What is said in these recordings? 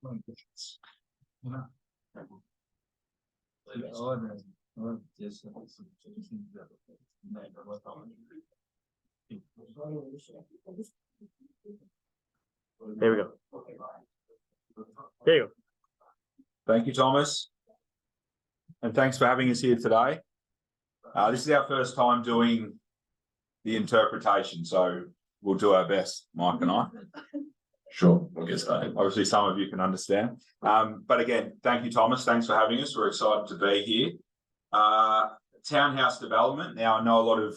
There we go. There you go. Thank you, Thomas. And thanks for having us here today. This is our first time doing the interpretation, so we'll do our best, Mike and I. Sure, we'll get started. Obviously, some of you can understand. But again, thank you, Thomas. Thanks for having us. We're excited to be here. Townhouse development. Now, I know a lot of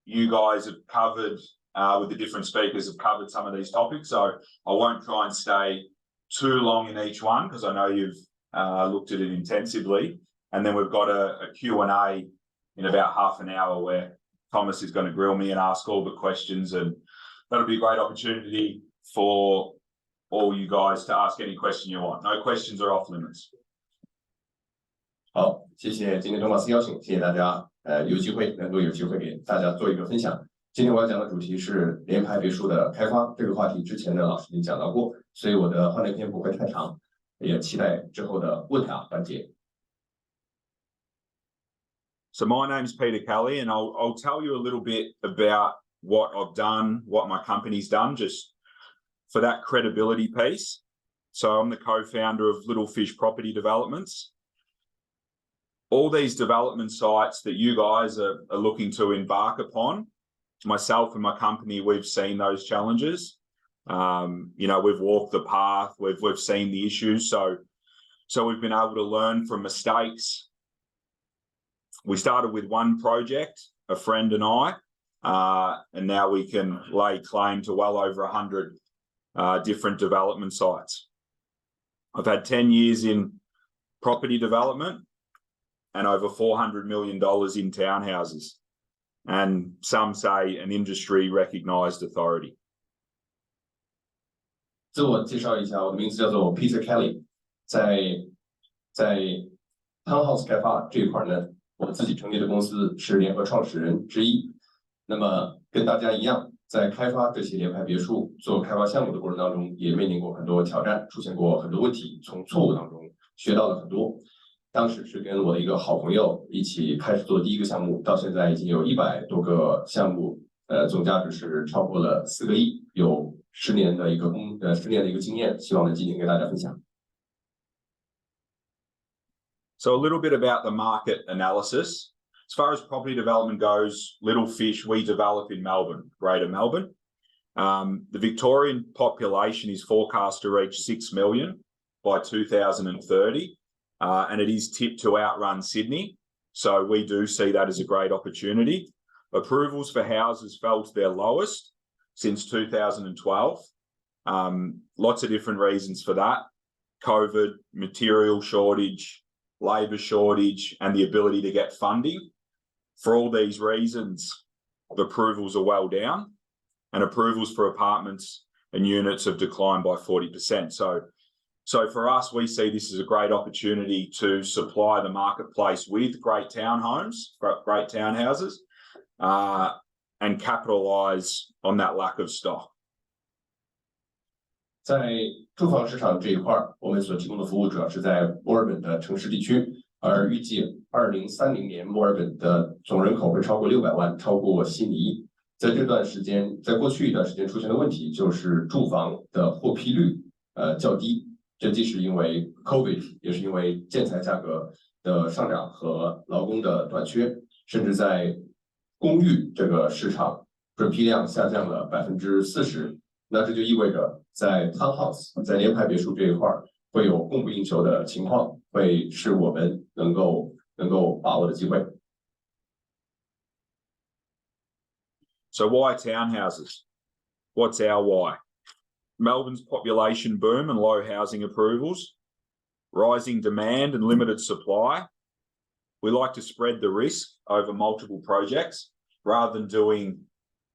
you guys have covered, with the different speakers, have covered some of these topics, so I won't try and stay too long in each one because I know you've looked at it intensively. And then we've got a Q&A in about half an hour where Thomas is going to grill me and ask all the questions, and that'll be a great opportunity for all you guys to ask any question you want. No questions are off limits. 好，谢谢今天托马斯邀请，谢谢大家，有机会能够有机会给大家做一个分享。今天我要讲的主题是联排别墅的开发，这个话题之前的老师已经讲到过，所以我的话内篇不会太长，也期待之后的问答环节。So my name's Peter Kelly, and I'll tell you a little bit about what I've done, what my company's done, just for that credibility piece. So I'm the co-founder of Little Fish Property Developments. All these development sites that you guys are looking to embark upon, myself and my company, we've seen those challenges. You know, we've walked the path, we've seen the issues, so we've been able to learn from mistakes. We started with one project, a friend and I, and now we can lay claim to well over 100 different development sites. I've had 10 years in property development and over $400 million in townhouses, and some say an industry recognised authority. 自我介绍一下，我的名字叫做 Peter Kelly， 在 townhouse 开发这一块呢，我自己成立的公司是联合创始人之一。那么跟大家一样，在开发这些联排别墅做开发项目的过程当中，也面临过很多挑战，出现过很多问题，从错误当中学到了很多。当时是跟我的一个好朋友一起开始做第一个项目，到现在已经有100多个项目，总价值是超过了4个亿，有10年的一个经验，希望能今天给大家分享。So a little bit about the market analysis. As far as property development goes, Little Fish, we develop in Melbourne, Greater Melbourne. The Victorian population is forecast to reach 6 million by 2030, and it is tipped to outrun Sydney. So we do see that as a great opportunity. Approvals for houses fell to their lowest since 2012. Lots of different reasons for that. COVID, material shortage, labour shortage, and the ability to get funding. For all these reasons, approvals are well down, and approvals for apartments and units have declined by 40%. So for us, we see this as a great opportunity to supply the marketplace with great townhomes, great townhouses, and capitalise on that lack of stock. 在住房市场这一块，我们所提供的服务主要是在墨尔本的城市地区，而预计2030年墨尔本的总人口会超过600万，超过悉尼。在过去一段时间出现的问题就是住房的获批率较低，这既是因为 COVID， 也是因为建材价格的上涨和劳工的短缺，甚至在公寓这个市场准批量下降了40%。那这就意味着在 townhouse 在联排别墅这一块会有供不应求的情况，会是我们能够把握的机会。So why townhouses? What's our why? Melbourne's population boom and low housing approvals, rising demand and limited supply. We like to spread the risk over multiple projects rather than doing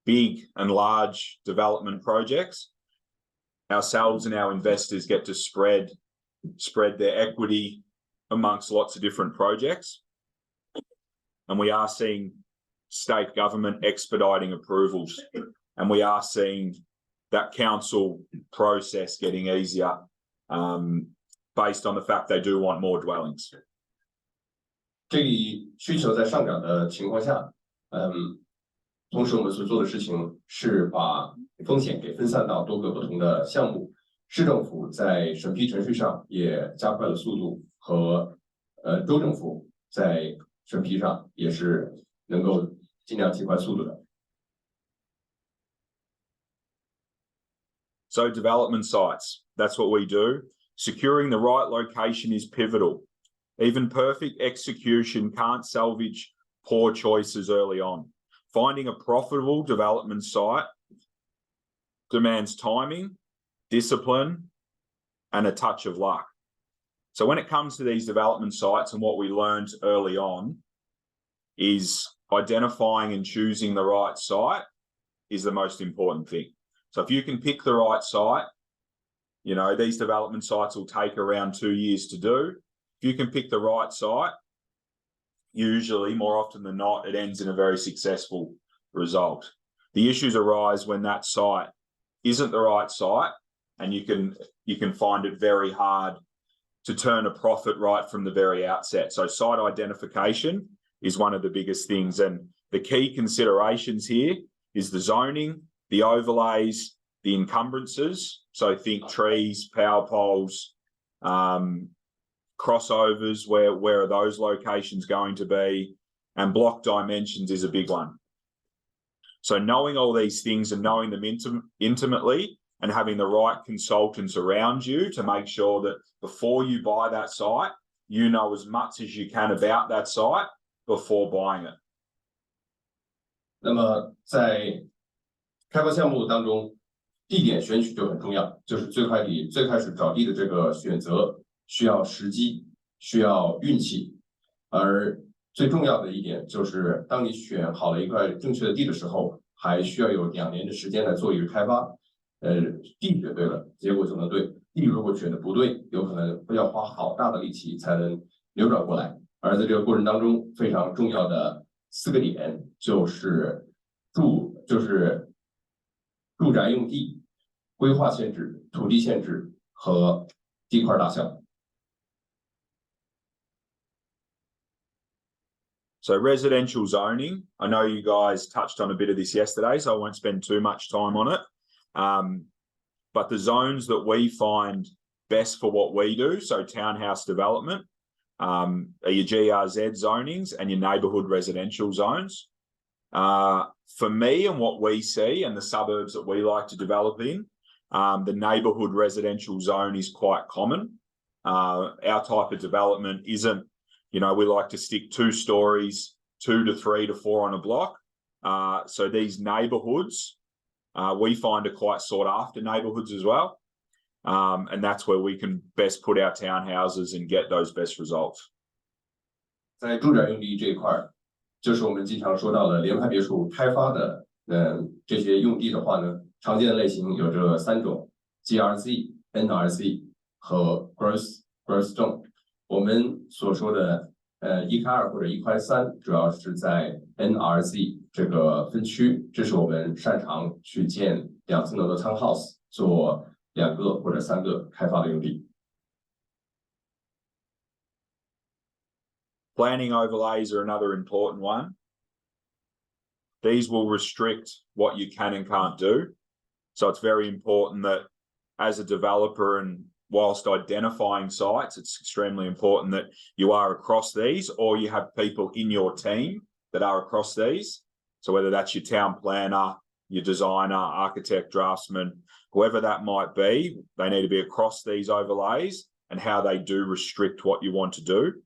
big and large development projects. Ourselves and our investors get to spread their equity amongst lots of different projects. And we are seeing state government expediting approvals, and we are seeing that council process getting easier based on the fact they do want more dwellings. 这一需求在上涨的情况下，同时我们所做的事情是把风险给分散到多个不同的项目。市政府在审批程序上也加快了速度，和州政府在审批上也是能够尽量提快速度的。So development sites, that's what we do. Securing the right location is pivotal. Even perfect execution can't salvage poor choices early on. Finding a profitable development site demands timing, discipline, and a touch of luck. So when it comes to these development sites, and what we learned early on is identifying and choosing the right site is the most important thing. So if you can pick the right site, you know, these development sites will take around 2 years to do. If you can pick the right site, usually, more often than not, it ends in a very successful result. The issues arise when that site isn't the right site, and you can find it very hard to turn a profit right from the very outset. So site identification is one of the biggest things, and the key considerations here is the zoning, the overlays, the encumbrances. So think trees, power poles, crossovers, where are those locations going to be, and block dimensions is a big one. So knowing all these things and knowing them intimately, and having the right consultants around you to make sure that before you buy that site, you know as much as you can about that site before buying it. 那么在开发项目当中，地点选取就很重要，就是最开始找地的这个选择需要时机，需要运气，而最重要的一点就是，当你选好了一块正确的地的时候，还需要有2年的时间来做一个开发。地选对了，结果就能对；地如果选的不对，有可能要花好大的力气才能扭转过来。而在这个过程当中，非常重要的4个点就是住宅用地、规划限制、土地限制和地块大小。So residential zoning, I know you guys touched on a bit of this yesterday, so I won't spend too much time on it. But the zones that we find best for what we do, so townhouse development, are your GRZ zonings and your neighbourhood residential zones. For me and what we see and the suburbs that we like to develop in, the neighbourhood residential zone is quite common. Our type of development isn't, you know, we like to stick 2 stories, 2 to 3 to 4 on a block. So these neighbourhoods, we find are quite sought after neighbourhoods as well. And that's where we can best put our townhouses and get those best results. 在住宅用地这一块，就是我们经常说到的联排别墅开发的，这些用地的话呢，常见的类型有这3种 ：GRZ、NRZ 和 Gross Zone。我们所说的1开2或者1开3，主要是在 NRZ 这个分区，这是我们擅长去建2层楼的 townhouse， 做2个或者3个开发的用地。Planning overlays are another important one. These will restrict what you can and can't do. So it's very important that as a developer, and whilst identifying sites, it's extremely important that you are across these, or you have people in your team that are across these. So whether that's your town planner, your designer, architect, draftsman, whoever that might be, they need to be across these overlays and how they do restrict what you want to do.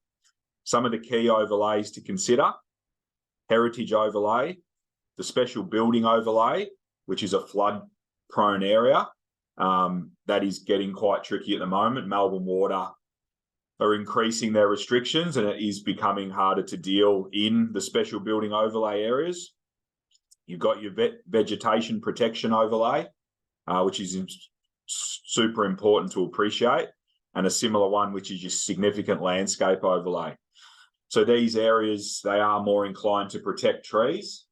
Some of the key overlays to consider: heritage overlay, the special building overlay, which is a flood-prone area. That is getting quite tricky at the moment. Melbourne Water are increasing their restrictions, and it is becoming harder to deal in the special building overlay areas. You've got your vegetation protection overlay, which is super important to appreciate, and a similar one, which is your significant landscape overlay. So these areas, they are more inclined to protect trees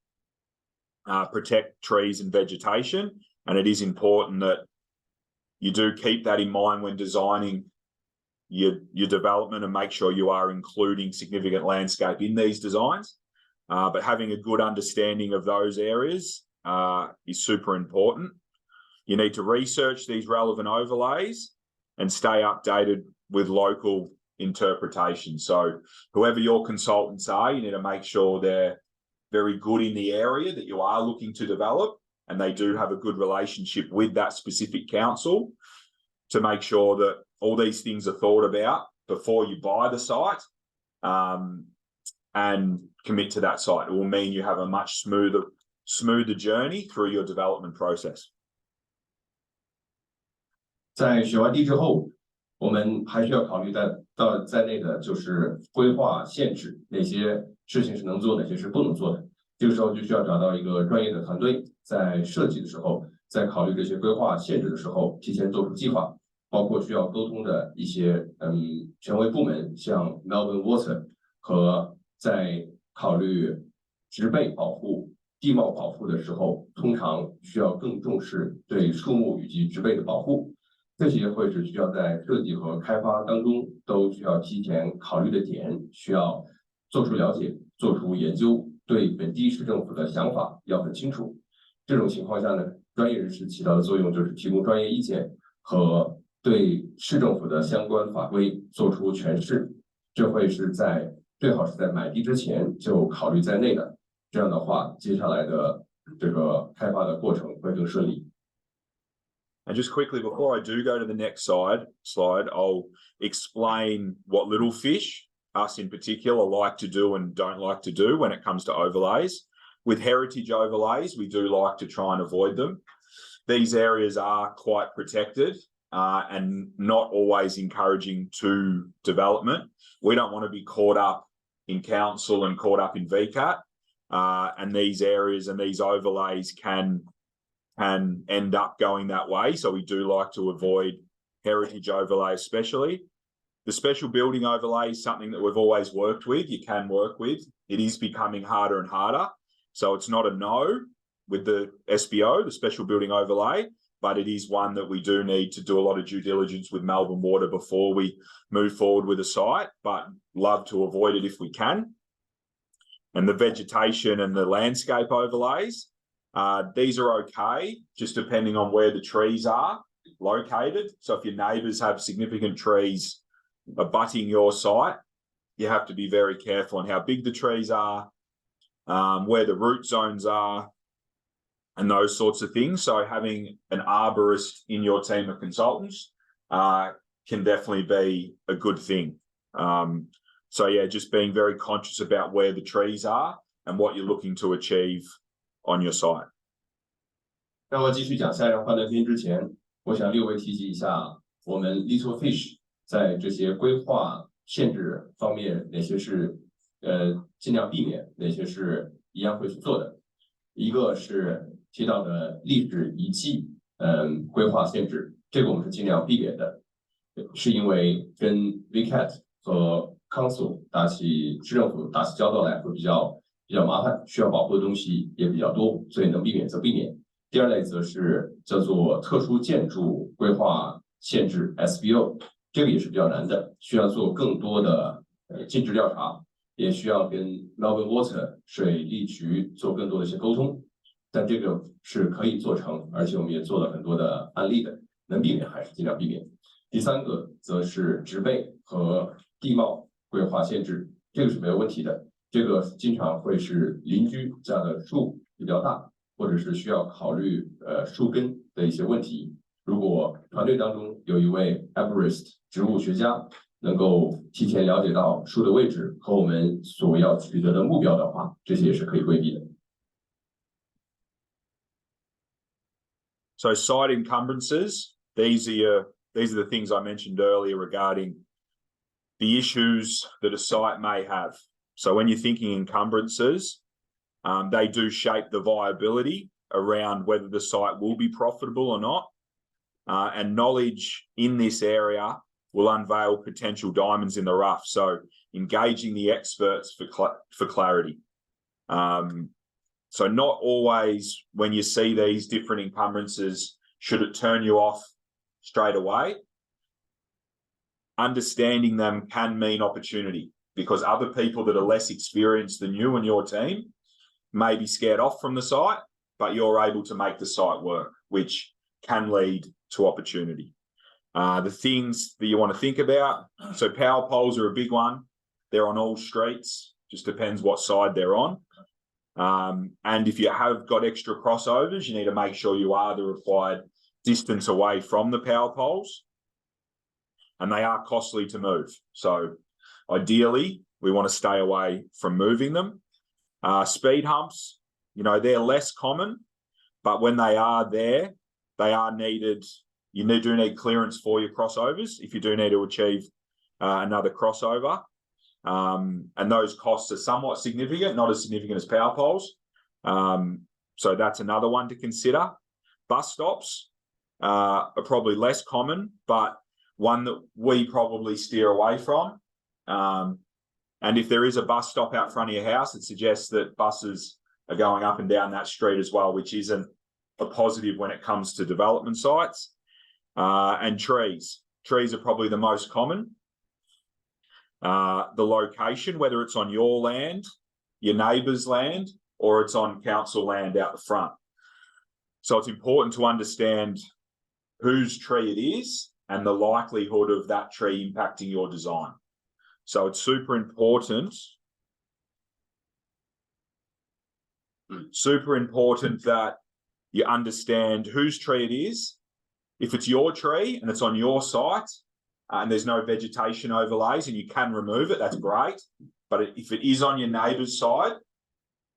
and vegetation, and it is important that you do keep that in mind when designing your development and make sure you are including significant landscape in these designs. But having a good understanding of those areas is super important. You need to research these relevant overlays and stay updated with local interpretation. So whoever your consultants are, you need to make sure they're very good in the area that you are looking to develop, and they do have a good relationship with that specific council to make sure that all these things are thought about before you buy the site and commit to that site. It will mean you have a much smoother journey through your development process. 在选完地之后，我们还需要考虑在内的就是规划限制，哪些事情是能做，哪些是不能做的。这个时候就需要找到一个专业的团队，在设计的时候，在考虑这些规划限制的时候，提前做出计划，包括需要沟通的一些权威部门，像 Melbourne Water 和在考虑植被保护、地貌保护的时候，通常需要更重视对树木以及植被的保护。这些会是需要在设计和开发当中都需要提前考虑的点，需要做出了解、做出研究，对本地市政府的想法要很清楚。这种情况下呢，专业人士起到的作用就是提供专业意见和对市政府的相关法规做出诠释。这会是最好是在买地之前就考虑在内的，这样的话，接下来的这个开发的过程会更顺利。And just quickly, before I do go to the next slide, I'll explain what little fish, us in particular, like to do and don't like to do when it comes to overlays. With heritage overlays, we do like to try and avoid them. These areas are quite protected and not always encouraging to development. We don't want to be caught up in council and caught up in VCAT, and these areas and these overlays can end up going that way. So we do like to avoid heritage overlay especially. The special building overlay is something that we've always worked with, you can work with. It is becoming harder and harder. So it's not a no with the SBO, the special building overlay, but it is one that we do need to do a lot of due diligence with Melbourne Water before we move forward with a site, but love to avoid it if we can. And the vegetation and the landscape overlays, these are okay, just depending on where the trees are located. So if your neighbours have significant trees abutting your site, you have to be very careful on how big the trees are, where the root zones are, and those sorts of things. So having an arborist in your team of consultants can definitely be a good thing. So yeah, just being very conscious about where the trees are and what you're looking to achieve on your site. 在我继续讲下一张幻灯片之前，我想略微提及一下我们 Little Fish 在这些规划限制方面哪些是尽量避免，哪些是一样会去做的。一个是提到的历史遗迹规划限制，这个我们是尽量避免的，是因为跟 VCAT 和 Council 市政府打起交道来会比较麻烦，需要保护的东西也比较多，所以能避免则避免。第二类则是叫做特殊建筑规划限制 SBO， 这个也是比较难的，需要做更多的尽职调查，也需要跟 Melbourne Water 水利局做更多的一些沟通，但这个是可以做成，而且我们也做了很多的案例的，能避免还是尽量避免。第三个则是植被和地貌规划限制，这个是没有问题的，这个经常会是邻居家的树比较大，或者是需要考虑树根的一些问题。如果团队当中有一位 arborist 植物学家能够提前了解到树的位置和我们所要取得的目标的话，这些也是可以规避的。So site encumbrances, these are the things I mentioned earlier regarding the issues that a site may have. So when you're thinking encumbrances, they do shape the viability around whether the site will be profitable or not. And knowledge in this area will unveil potential diamonds in the rough. So engaging the experts for clarity. So not always when you see these different encumbrances, should it turn you off straight away, understanding them can mean opportunity, because other people that are less experienced than you and your team may be scared off from the site, but you're able to make the site work, which can lead to opportunity. The things that you want to think about, so power poles are a big one. They're on all streets, just depends what side they're on. And if you have got extra crossovers, you need to make sure you are the required distance away from the power poles, and they are costly to move. So ideally, we want to stay away from moving them. Speed humps, you know, they're less common, but when they are there, they are needed. You do need clearance for your crossovers if you do need to achieve another crossover. And those costs are somewhat significant, not as significant as power poles. So that's another one to consider. Bus stops are probably less common, but one that we probably steer away from. And if there is a bus stop out front of your house, it suggests that buses are going up and down that street as well, which isn't a positive when it comes to development sites. And trees. Trees are probably the most common. The location, whether it's on your land, your neighbour's land, or it's on council land out the front. So it's important to understand whose tree it is and the likelihood of that tree impacting your design. So it's super important that you understand whose tree it is. If it's your tree and it's on your site and there's no vegetation overlays and you can remove it, that's great. But if it is on your neighbour's side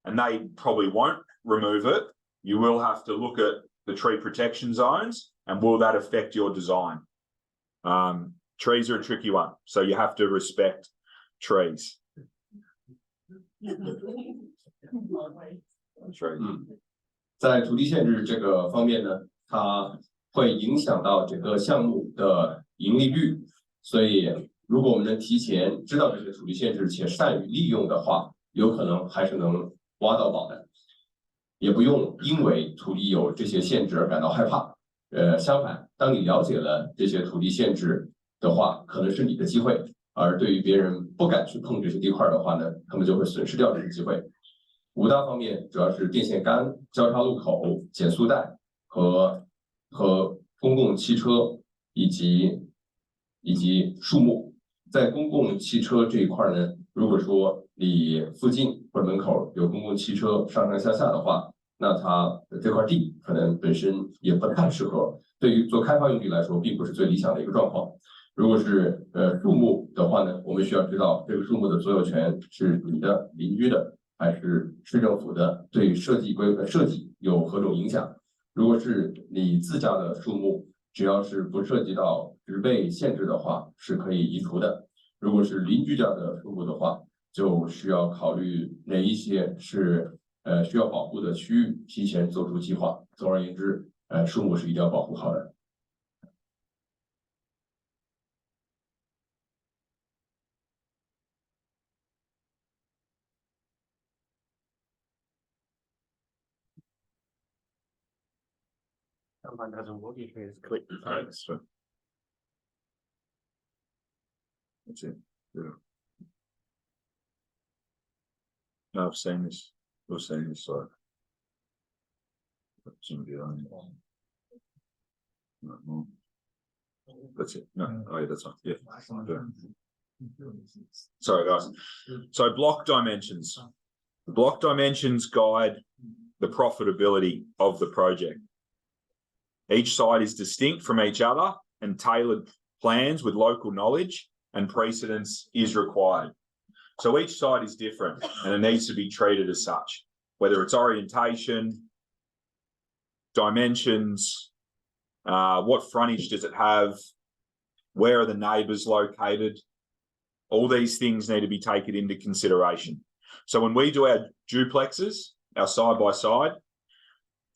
and they probably won't remove it, you will have to look at the tree protection zones and will that affect your design? Trees are a tricky one, so you have to respect trees. Trees. 在土地限制这个方面呢，它会影响到整个项目的盈利率，所以如果我们能提前知道这些土地限制且善于利用的话，有可能还是能挖到宝的，也不用因为土地有这些限制而感到害怕。相反，当你了解了这些土地限制的话，可能是你的机会，而对于别人不敢去碰这些地块的话呢，他们就会损失掉这个机会。5大方面主要是电线杆、交叉路口、减速带和公共汽车以及树木。在公共汽车这一块呢，如果说你附近或者门口有公共汽车上上下下的话，那它这块地可能本身也不太适合，对于做开发用地来说，并不是最理想的一个状况。如果是树木的话呢，我们需要知道这个树木的所有权是你的邻居的还是市政府的，对设计有何种影响？如果是你自家的树木，只要是不涉及到植被限制的话，是可以移除的。如果是邻居家的树木的话，就需要考虑哪一些是需要保护的区域，提前做出计划。总而言之，树木是一定要保护好的。Someone doesn't work, you can just click the Thanks. That's it. Yeah. No, I've seen this. We've seen this side. No. That's it. No, oh yeah, that's fine. Yeah. Sorry, guys. So block dimensions. The block dimensions guide the profitability of the project. Each site is distinct from each other and tailored plans with local knowledge and precedence is required. So each site is different and it needs to be treated as such, whether it's orientation, dimensions, what frontage does it have, where are the neighbours located, all these things need to be taken into consideration. So when we do our duplexes, our side-by-side,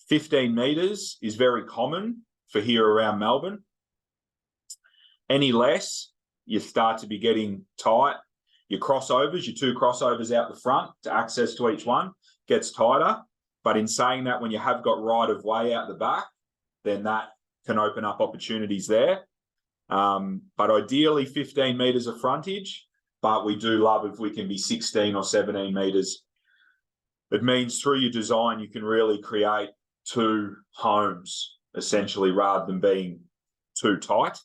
15 metres is very common for here around Melbourne. Any less, you start to be getting tight. Your crossovers, your 2 crossovers out the front to access to each one gets tighter. But in saying that, when you have got right of way out the back, then that can open up opportunities there. But ideally 15 metres of frontage, but we do love if we can be 16 or 17 metres. It means through your design, you can really create two homes, essentially, rather than being too tight.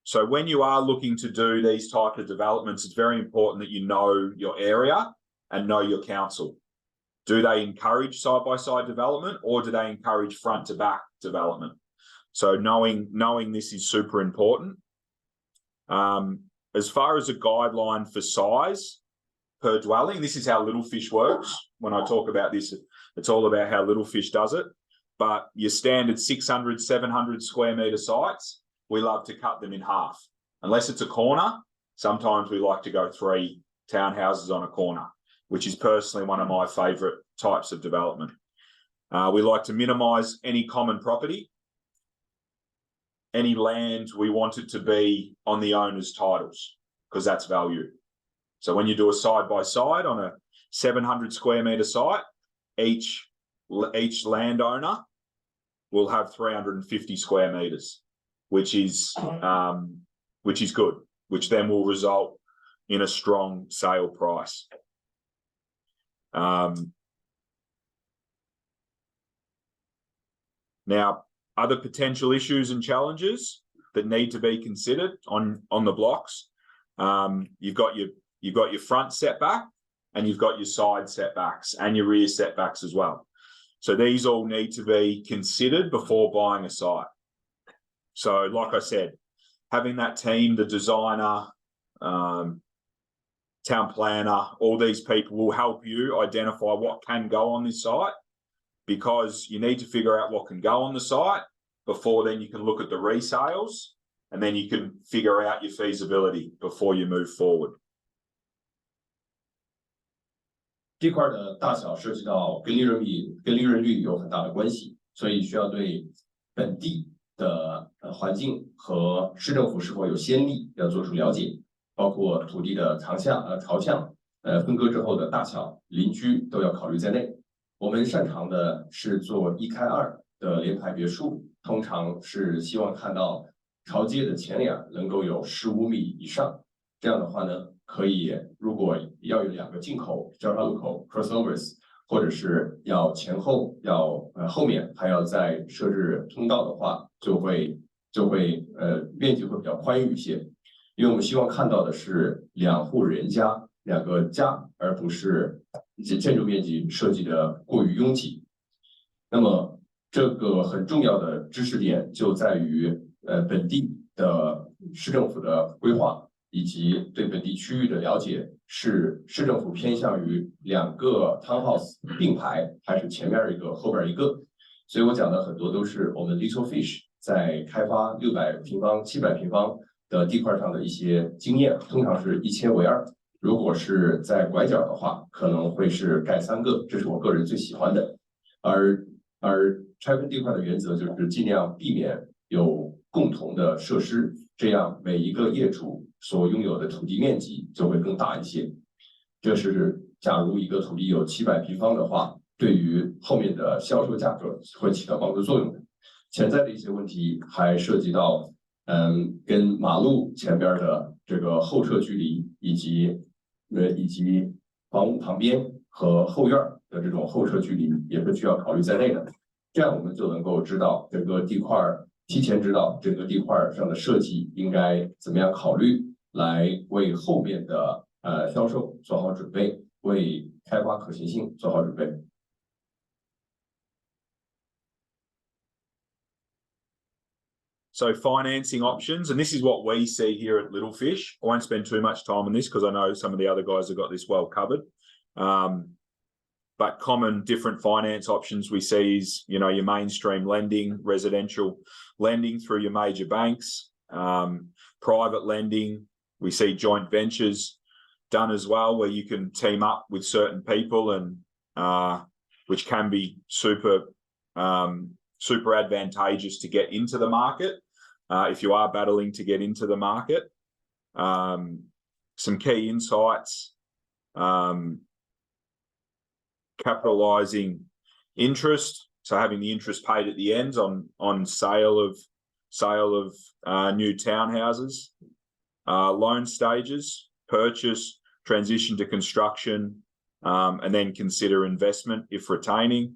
So when you are looking to do these type of developments, it's very important that you know your area and know your council. Do they encourage side-by-side development, or do they encourage front-to-back development? So knowing this is super important. As far as a guideline for size per dwelling, this is how Little Fish works. When I talk about this, it's all about how Little Fish does it. But your standard 600, 700 square metre sites, we love to cut them in half. Unless it's a corner, sometimes we like to go 3 townhouses on a corner, which is personally one of my favourite types of development. We like to minimise any common property. Any land, we want it to be on the owner's titles, because that's value. So when you do a side-by-side on a 700 square metre site, each landowner will have 350 square metres, which is good, which then will result in a strong sale price. Now, other potential issues and challenges that need to be considered on the blocks. You've got your front setback, and you've got your side setbacks and your rear setbacks as well. So these all need to be considered before buying a site. So like I said, having that team, the designer, town planner, all these people will help you identify what can go on this site, because you need to figure out what can go on the site before then you can look at the resales, and then you can figure out your feasibility before you move forward. 地块的大小涉及到跟利润率有很大的关系，所以需要对本地的环境和市政府是否有先例要做出了解，包括土地的朝向、分割之后的大小、邻居都要考虑在内。我们擅长的是做1开2的联排别墅，通常是希望看到朝街的前脸能够有15米以上。这样的话呢，可以如果要有2个进口交叉路口 crossovers， 或者是要前后后面还要再设置通道的话，就会面积会比较宽裕一些。因为我们希望看到的是2户人家、2个家，而不是建筑面积设计的过于拥挤。那么这个很重要的知识点就在于本地的市政府的规划以及对本地区域的了解，是市政府偏向于2个 townhouse 并排，还是前面1个后边1个。所以我讲的很多都是我们 Little Fish 在开发600平方、700平方的地块上的一些经验，通常是1切为2。如果是在拐角的话，可能会是盖3个，这是我个人最喜欢的。而拆分地块的原则就是尽量避免有共同的设施，这样每一个业主所拥有的土地面积就会更大一些。这是假如一个土地有700平方的话，对于后面的销售价格会起到帮助作用的。潜在的一些问题还涉及到，跟马路前边的这个后撤距离，以及房屋旁边和后院的这种后撤距离，也是需要考虑在内的。这样我们就能够知道整个地块，提前知道整个地块上的设计应该怎么样考虑，来为后面的销售做好准备，为开发可行性做好准备。So financing options, and this is what we see here at Little Fish. I won't spend too much time on this because I know some of the other guys have got this well covered. But common different finance options we see is, you know, your mainstream lending, residential lending through your major banks, private lending. We see joint ventures done as well, where you can team up with certain people, and which can be super advantageous to get into the market. If you are battling to get into the market, some key insights. capitalizing interest, so having the interest paid at the end on sale of new townhouses, loan stages, purchase, transition to construction, and then consider investment if retaining,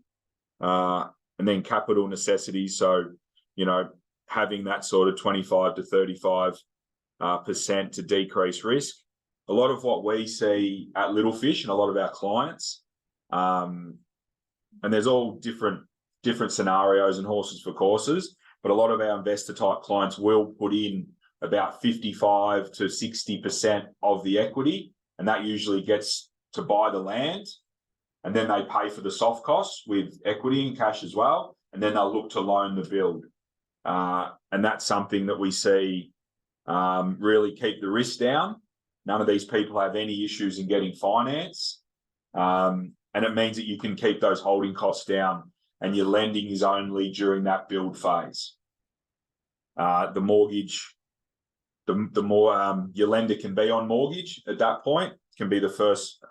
and then capital necessities. So, having that sort of 25 to 35% to decrease risk. A lot of what we see at Little Fish and a lot of our clients, and there's all different scenarios and horses for courses, but a lot of our investor type clients will put in about 55 to 60% of the equity, and that usually gets to buy the land, and then they pay for the soft costs with equity and cash as well, and then they'll look to loan the build. And that's something that we see really keep the risk down. None of these people have any issues in getting finance, and it means that you can keep those holding costs down, and your lending is only during that build phase. The mortgage, the more your lender can be on mortgage at that point, can be the first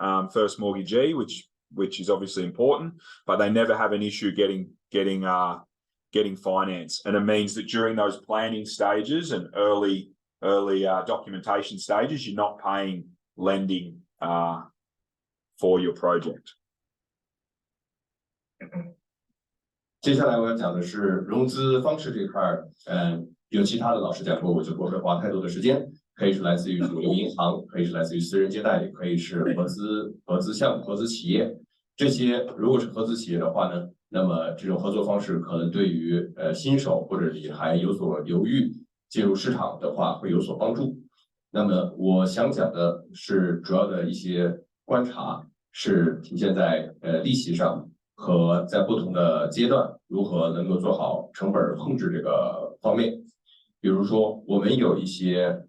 mortgagee, which is obviously important, but they never have an issue getting finance. And it means that during those planning stages and early documentation stages, you're not paying lending for your project. 接下来我要讲的是融资方式这块儿，有其他的老师讲过，我就不会花太多的时间。可以是来自于主流银行，可以是来自于私人借贷，也可以是合资项目、合资企业。这些如果是合资企业的话呢，那么这种合作方式可能对于新手或者你还有所犹豫进入市场的话会有所帮助。那么我想讲的是主要的一些观察是体现在利息上和在不同的阶段如何能够做好成本控制这个方面。比如说我们有一些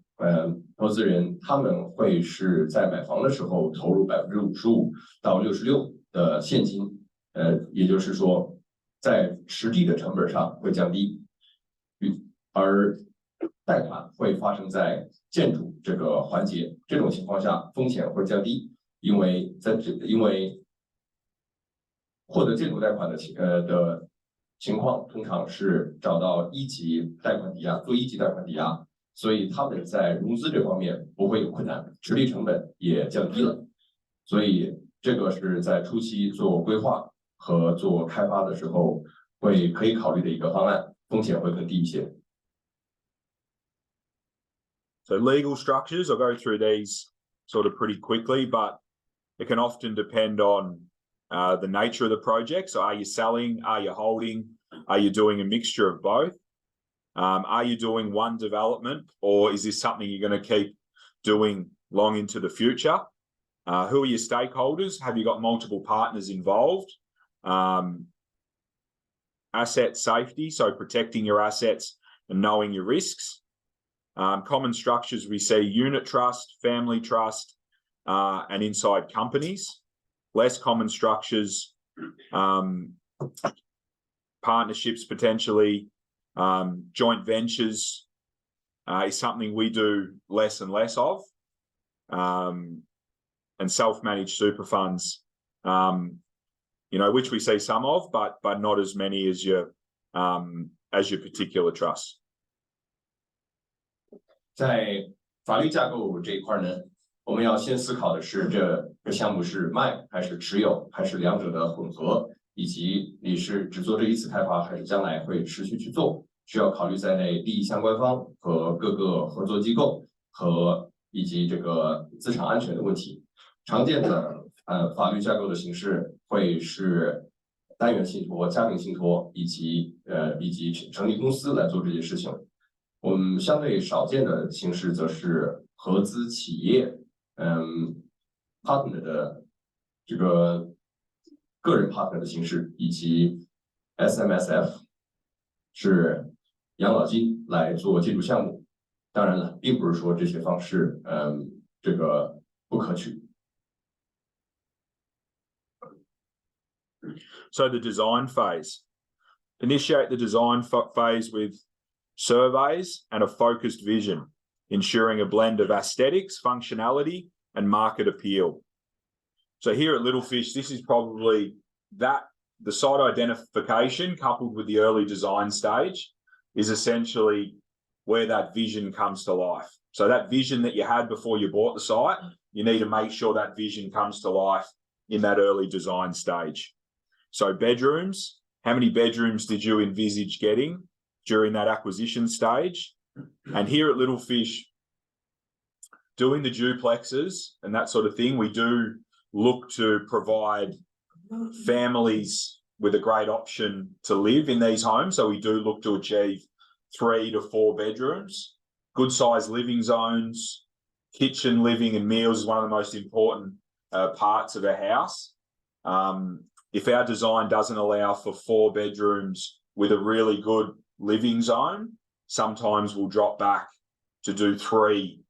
投资人，他们会是在买房的时候投入55%到66%的现金，也就是说在实地的成本上会降低，而贷款会发生在建筑这个环节，这种情况下风险会降低，因为获得建筑贷款的情况通常是找到一级贷款抵押，做一级贷款抵押，所以他们在融资这方面不会有困难，实力成本也降低了，所以这个是在初期做规划和做开发的时候可以考虑的一个方案，风险会更低一些。So legal structures, I'll go through these sort of pretty quickly, but it can often depend on the nature of the project. So are you selling? Are you holding? Are you doing a mixture of both? Are you doing one development, or is this something you're going to keep doing long into the future? Who are your stakeholders? Have you got multiple partners involved? Asset safety, so protecting your assets and knowing your risks. Common structures, we see unit trust, family trust, and inside companies. Less common structures, partnerships potentially, joint ventures is something we do less and less of, and self-managed super funds, which we see some of, but not as many as your particular trusts. 在法律架构这一块呢，我们要先思考的是这个项目是卖还是持有，还是两者的混合，以及你是只做这一次开发，还是将来会持续去做，需要考虑在内利益相关方和各个合作机构以及这个资产安全的问题。常见的法律架构的形式会是单元信托、家庭信托以及成立公司来做这些事情。我们相对少见的形式则是合资企业partner 的这个个人 partner 的形式，以及 SMSF 是养老金来做建筑项目。当然了，并不是说这些方式这个不可取。So the design phase. Initiate the design phase with surveys and a focused vision, ensuring a blend of aesthetics, functionality, and market appeal. So here at Little Fish, this is probably the site identification coupled with the early design stage is essentially where that vision comes to life. So that vision that you had before you bought the site, you need to make sure that vision comes to life in that early design stage. So bedrooms, how many bedrooms did you envisage getting during that acquisition stage? And here at Little Fish, doing the duplexes and that sort of thing, we do look to provide families with a great option to live in these homes. So we do look to achieve 3 to 4 bedrooms, good sized living zones, kitchen, living and meals is one of the most important parts of a house. If our design doesn't allow for 4 bedrooms with a really good living zone, sometimes we'll drop back to do 3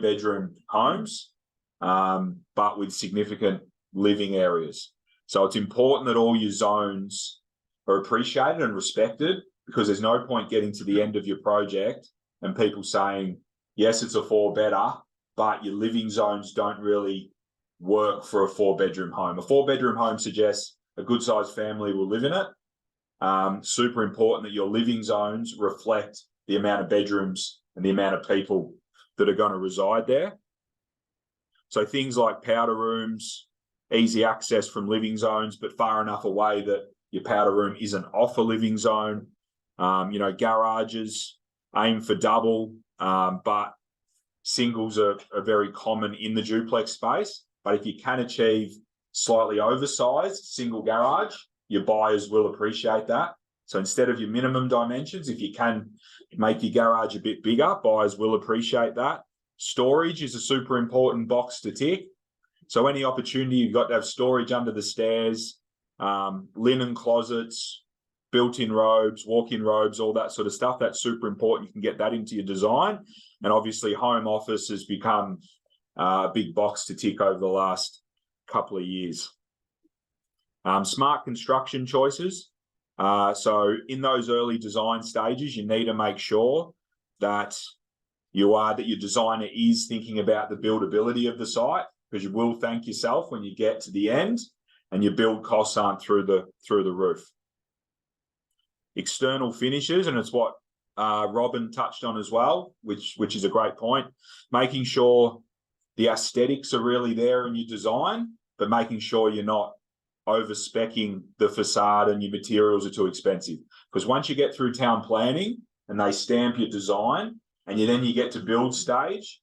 bedroom homes, but with significant living areas. So it's important that all your zones are appreciated and respected, because there's no point getting to the end of your project and people saying, yes, it's a 4-bedder, but your living zones don't really work for a 4-bedroom home. A 4-bedroom home suggests a good sized family will live in it. Super important that your living zones reflect the amount of bedrooms and the amount of people that are going to reside there. So things like powder rooms, easy access from living zones, but far enough away that your powder room isn't off a living zone. Garages, aim for double, but singles are very common in the duplex space. But if you can achieve slightly oversized single garage, your buyers will appreciate that. So instead of your minimum dimensions, if you can make your garage a bit bigger, buyers will appreciate that. Storage is a super important box to tick. So any opportunity you've got to have storage under the stairs, linen closets, built-in robes, walk-in robes, all that sort of stuff, that's super important. You can get that into your design. And obviously home office has become a big box to tick over the last couple of years. Smart construction choices. So in those early design stages, you need to make sure that your designer is thinking about the buildability of the site, because you will thank yourself when you get to the end and your build costs aren't through the roof. External finishes, and it's what Robin touched on as well, which is a great point. Making sure the aesthetics are really there in your design, but making sure you're not over-speccing the facade and your materials are too expensive. Because once you get through town planning and they stamp your design and then you get to build stage,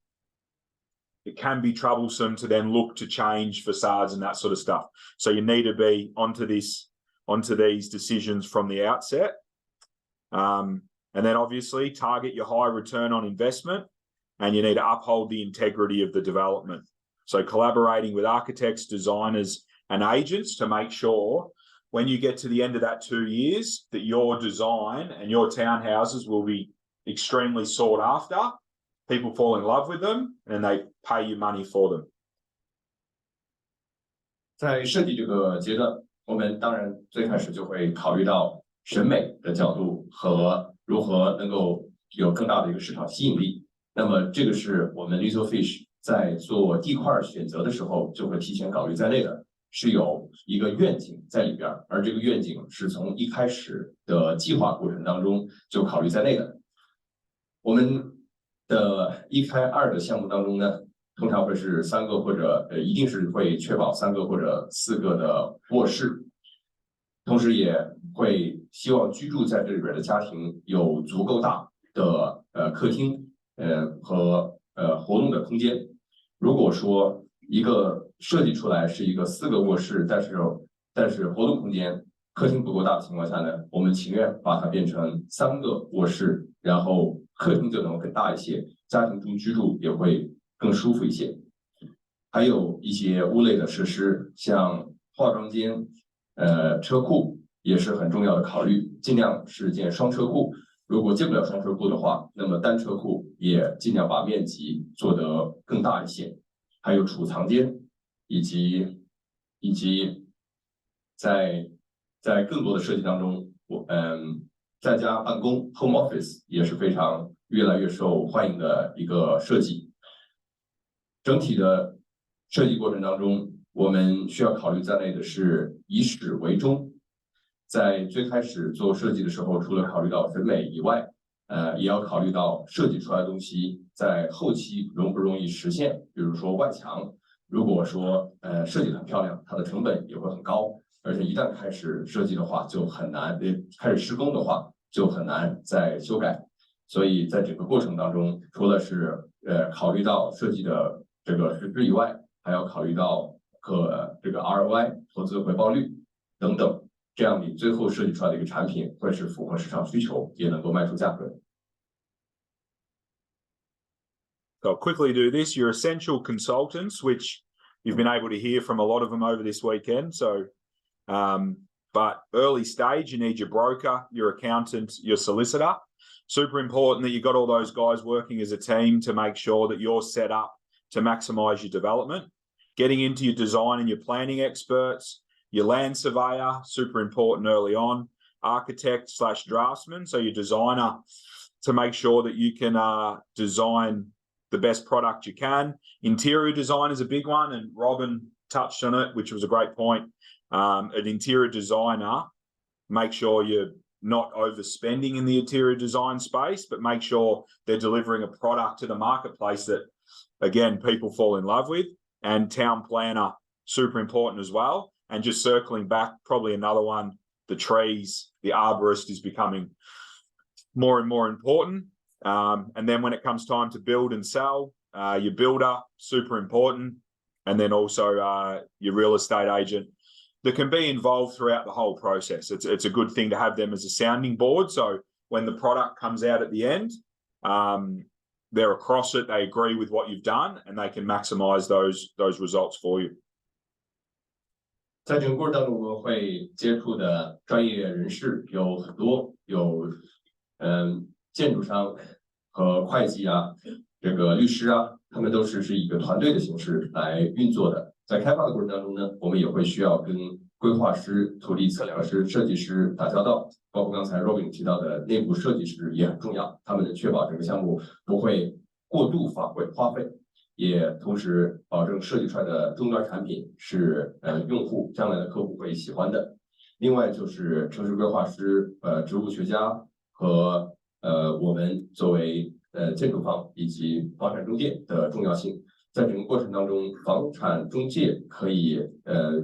it can be troublesome to then look to change facades and that sort of stuff. So you need to be onto these decisions from the outset. And then obviously target your high return on investment, and you need to uphold the integrity of the development. So collaborating with architects, designers, and agents to make sure when you get to the end of that 2 years that your design and your townhouses will be extremely sought after. People fall in love with them and they pay you money for them. 在设计这个阶段，我们当然最开始就会考虑到审美的角度和如何能够有更大的一个市场吸引力。那么这个是我们 Little Fish 在做地块选择的时候就会提前考虑在内的，是有一个愿景在里边，而这个愿景是从一开始的计划过程当中就考虑在内的。我们的1开2的项目当中呢，通常会是3个或者一定是会确保3个或者4个的卧室，同时也会希望居住在这里边的家庭有足够大的客厅和活动的空间。如果说一个设计出来是一个4个卧室，但是活动空间客厅不够大的情况下呢，我们情愿把它变成3个卧室，然后客厅就能更大一些，家庭中居住也会更舒服一些。还有一些屋内的设施，像化妆间、车库也是很重要的考虑，尽量是建双车库。如果建不了双车库的话，那么单车库也尽量把面积做得更大一些。还有储藏间，以及在更多的设计当中，在家办公 home office 也是非常越来越受欢迎的一个设计。整体的设计过程当中，我们需要考虑在内的是以始为终。在最开始做设计的时候，除了考虑到审美以外，也要考虑到设计出来的东西在后期容不容易实现。比如说外墙，如果说设计很漂亮，它的成本也会很高，而且一旦开始设计的话就很难，开始施工的话就很难再修改。所以在整个过程当中，除了是考虑到设计的这个实质以外，还要考虑到这个 ROI 投资回报率等等，这样你最后设计出来的一个产品会是符合市场需求，也能够卖出价格。So I'll quickly do this. Your essential consultants, which you've been able to hear from a lot of them over this weekend. So, but early stage, you need your broker, your accountant, your solicitor. Super important that you've got all those guys working as a team to make sure that you're set up to maximize your development. Getting into your design and your planning experts, your land surveyor, super important early on, architect / draftsman, so your designer to make sure that you can design the best product you can. Interior design is a big one, and Robin touched on it, which was a great point. An interior designer, make sure you're not overspending in the interior design space, but make sure they're delivering a product to the marketplace that, again, people fall in love with. And town planner, super important as well. And just circling back, probably another one, the trees, the arborist is becoming more and more important. And then when it comes time to build and sell, your builder, super important. And then also your real estate agent that can be involved throughout the whole process. It's a good thing to have them as a sounding board. So when the product comes out at the end, they're across it, they agree with what you've done, and they can maximize those results for you. 在整个过程当中，我们会接触的专业人士有很多，有建筑商和会计啊，这个律师啊，他们都是以一个团队的形式来运作的。在开发的过程当中呢，我们也会需要跟规划师、土地测量师、设计师打交道，包括刚才 Robin 提到的内部设计师也很重要，他们能确保整个项目不会过度花费，也同时保证设计出来的终端产品是用户将来的客户会喜欢的。另外就是城市规划师、植物学家和我们作为建筑方以及房产中介的重要性。在整个过程当中，房产中介可以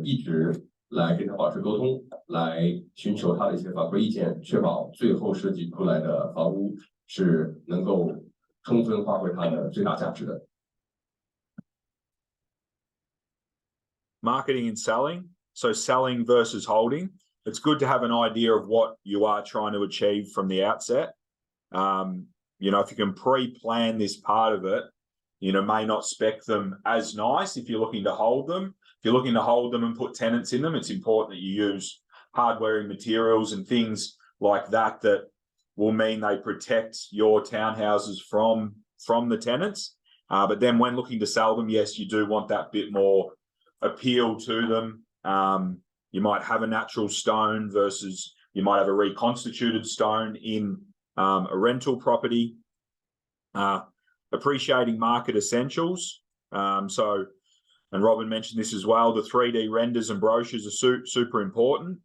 一直来跟他保持沟通，来寻求他的一些反馈意见，确保最后设计出来的房屋是能够充分发挥它的最大价值的。Marketing and selling. So selling versus holding. It's good to have an idea of what you are trying to achieve from the outset. If you can pre-plan this part of it, may not spec them as nice if you're looking to hold them. If you're looking to hold them and put tenants in them, it's important that you use hard-wearing materials and things like that will mean they protect your townhouses from the tenants. But then when looking to sell them, yes, you do want that bit more appeal to them. You might have a natural stone versus you might have a reconstituted stone in a rental property. Appreciating market essentials. And Robin mentioned this as well, the 3D renders and brochures are super important.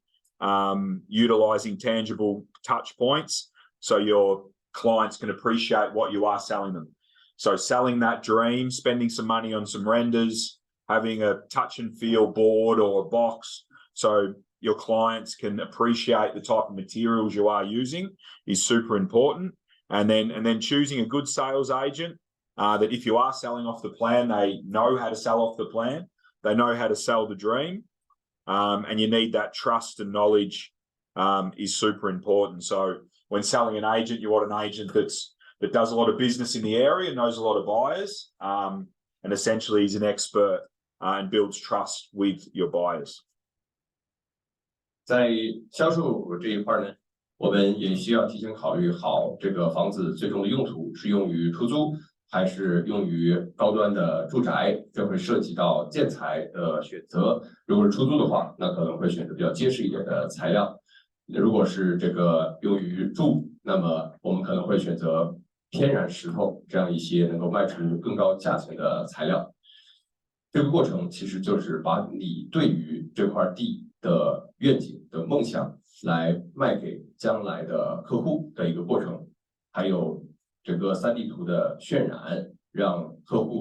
Utilizing tangible touch points so your clients can appreciate what you are selling them. So selling that dream, spending some money on some renders, having a touch and feel board or a box so your clients can appreciate the type of materials you are using is super important. And then choosing a good sales agent that if you are selling off the plan, they know how to sell off the plan, they know how to sell the dream, and you need that trust and knowledge is super important. So when selling an agent, you want an agent that does a lot of business in the area, knows a lot of buyers, and essentially is an expert and builds trust with your buyers. 在销售这一块呢，我们也需要提前考虑好这个房子最终的用途是用于出租还是用于高端的住宅，这会涉及到建材的选择。如果是出租的话，那可能会选择比较结实一点的材料；如果是这个用于住，那么我们可能会选择天然石头这样一些能够卖出更高价钱的材料。这个过程其实就是把你对于这块地的愿景的梦想来卖给将来的客户的一个过程，还有整个3D 图的渲染，让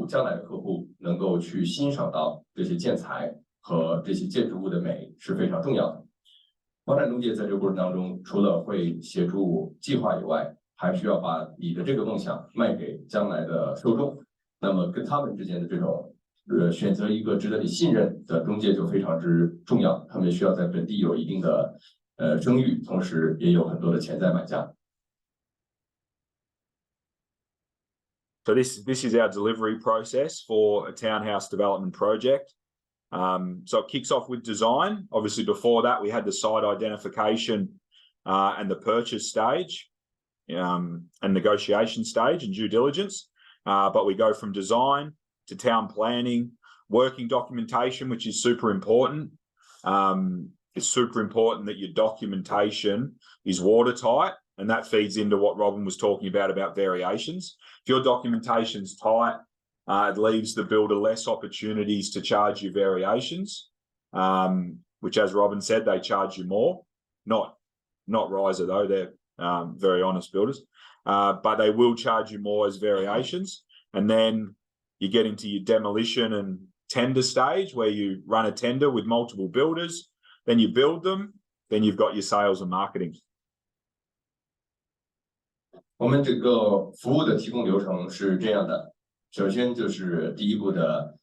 将来的客户能够去欣赏到这些建材和这些建筑物的美是非常重要的。房产中介在这个过程当中，除了会协助计划以外，还需要把你的这个梦想卖给将来的受众。那么跟他们之间的这种选择一个值得你信任的中介就非常之重要，他们需要在本地有一定的声誉，同时也有很多的潜在买家。So this is our delivery process for a townhouse development project. So it kicks off with design. Obviously, before that, we had the site identification and the purchase stage and negotiation stage and due diligence. But we go from design to town planning, working documentation, which is super important. It's super important that your documentation is watertight, and that feeds into what Robin was talking about variations. If your documentation's tight, it leaves the builder less opportunities to charge you variations, which, as Robin said, they charge you more. Not Riser though; they're very honest builders, but they will charge you more as variations. And then you get into your demolition and tender stage, where you run a tender with multiple builders, then you build them, then you've got your sales and marketing. 我们整个服务的提供流程是这样的。首先就是第一步的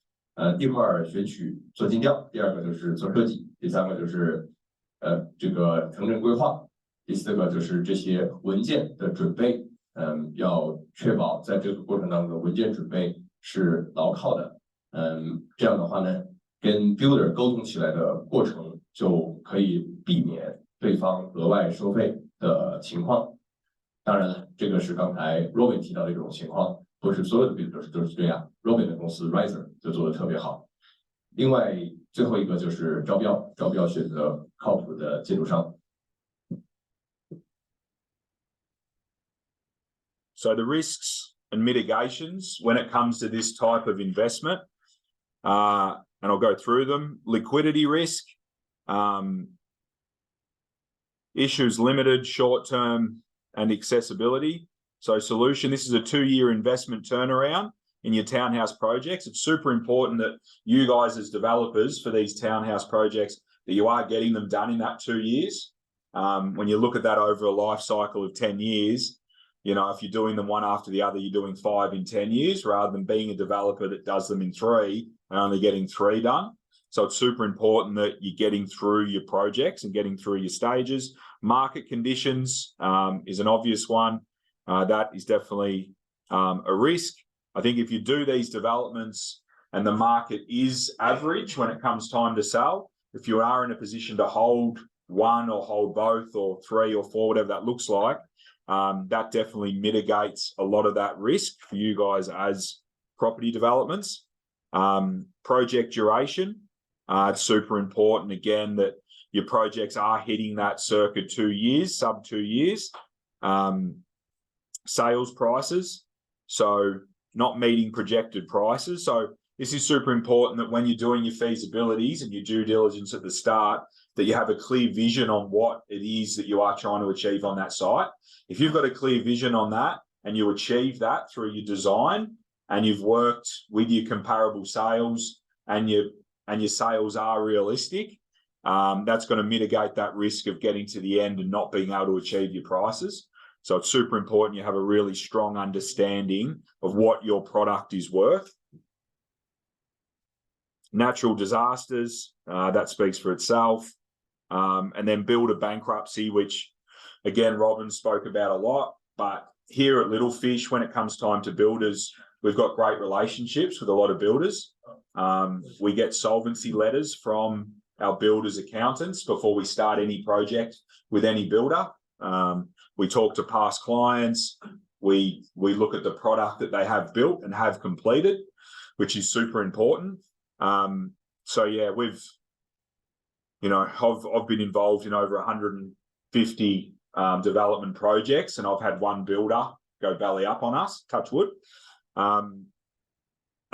地块选取做尽调，第二个就是做设计，第三个就是这个城镇规划，第四个就是这些文件的准备，要确保在这个过程当中文件准备是牢靠的，这样的话呢，跟 builder 沟通起来的过程就可以避免对方额外收费的情况。当然了，这个是刚才 Robin 提到的一种情况，不是所有的 builder 都是这样。Robin 的公司 Riser 就做得特别好。另外，最后一个就是招标选择靠谱的建筑商。So the risks and mitigations when it comes to this type of investment, and I'll go through them. Liquidity risk, issues limited, short-term and accessibility. So solution, this is a 2-year investment turnaround in your townhouse projects. It's super important that you guys as developers for these townhouse projects, that you are getting them done in that 2 years. When you look at that over a life cycle of 10 years, you know, if you're doing them one after the other, you're doing 5 in 10 years rather than being a developer that does them in 3 and only getting 3 done. So it's super important that you're getting through your projects and getting through your stages. Market conditions is an obvious one. That is definitely a risk. I think if you do these developments and the market is average when it comes time to sell, if you are in a position to hold one or hold both or 3 or 4, whatever that looks like, that definitely mitigates a lot of that risk for you guys as property developments. Project duration, it's super important again that your projects are hitting that circa 2 years, sub 2 years. Sales prices, so not meeting projected prices. So this is super important that when you're doing your feasibilities and your due diligence at the start, that you have a clear vision on what it is that you are trying to achieve on that site. If you've got a clear vision on that and you achieve that through your design and you've worked with your comparable sales and your sales are realistic, that's going to mitigate that risk of getting to the end and not being able to achieve your prices. So it's super important you have a really strong understanding of what your product is worth. Natural disasters, that speaks for itself. And then builder bankruptcy, which again, Robin spoke about a lot, but here at Little Fish, when it comes time to builders, we've got great relationships with a lot of builders. We get solvency letters from our builders' accountants before we start any project with any builder. We talk to past clients. We look at the product that they have built and have completed, which is super important. So yeah, I've been involved in over 150 development projects, and I've had one builder go belly up on us, touch wood. And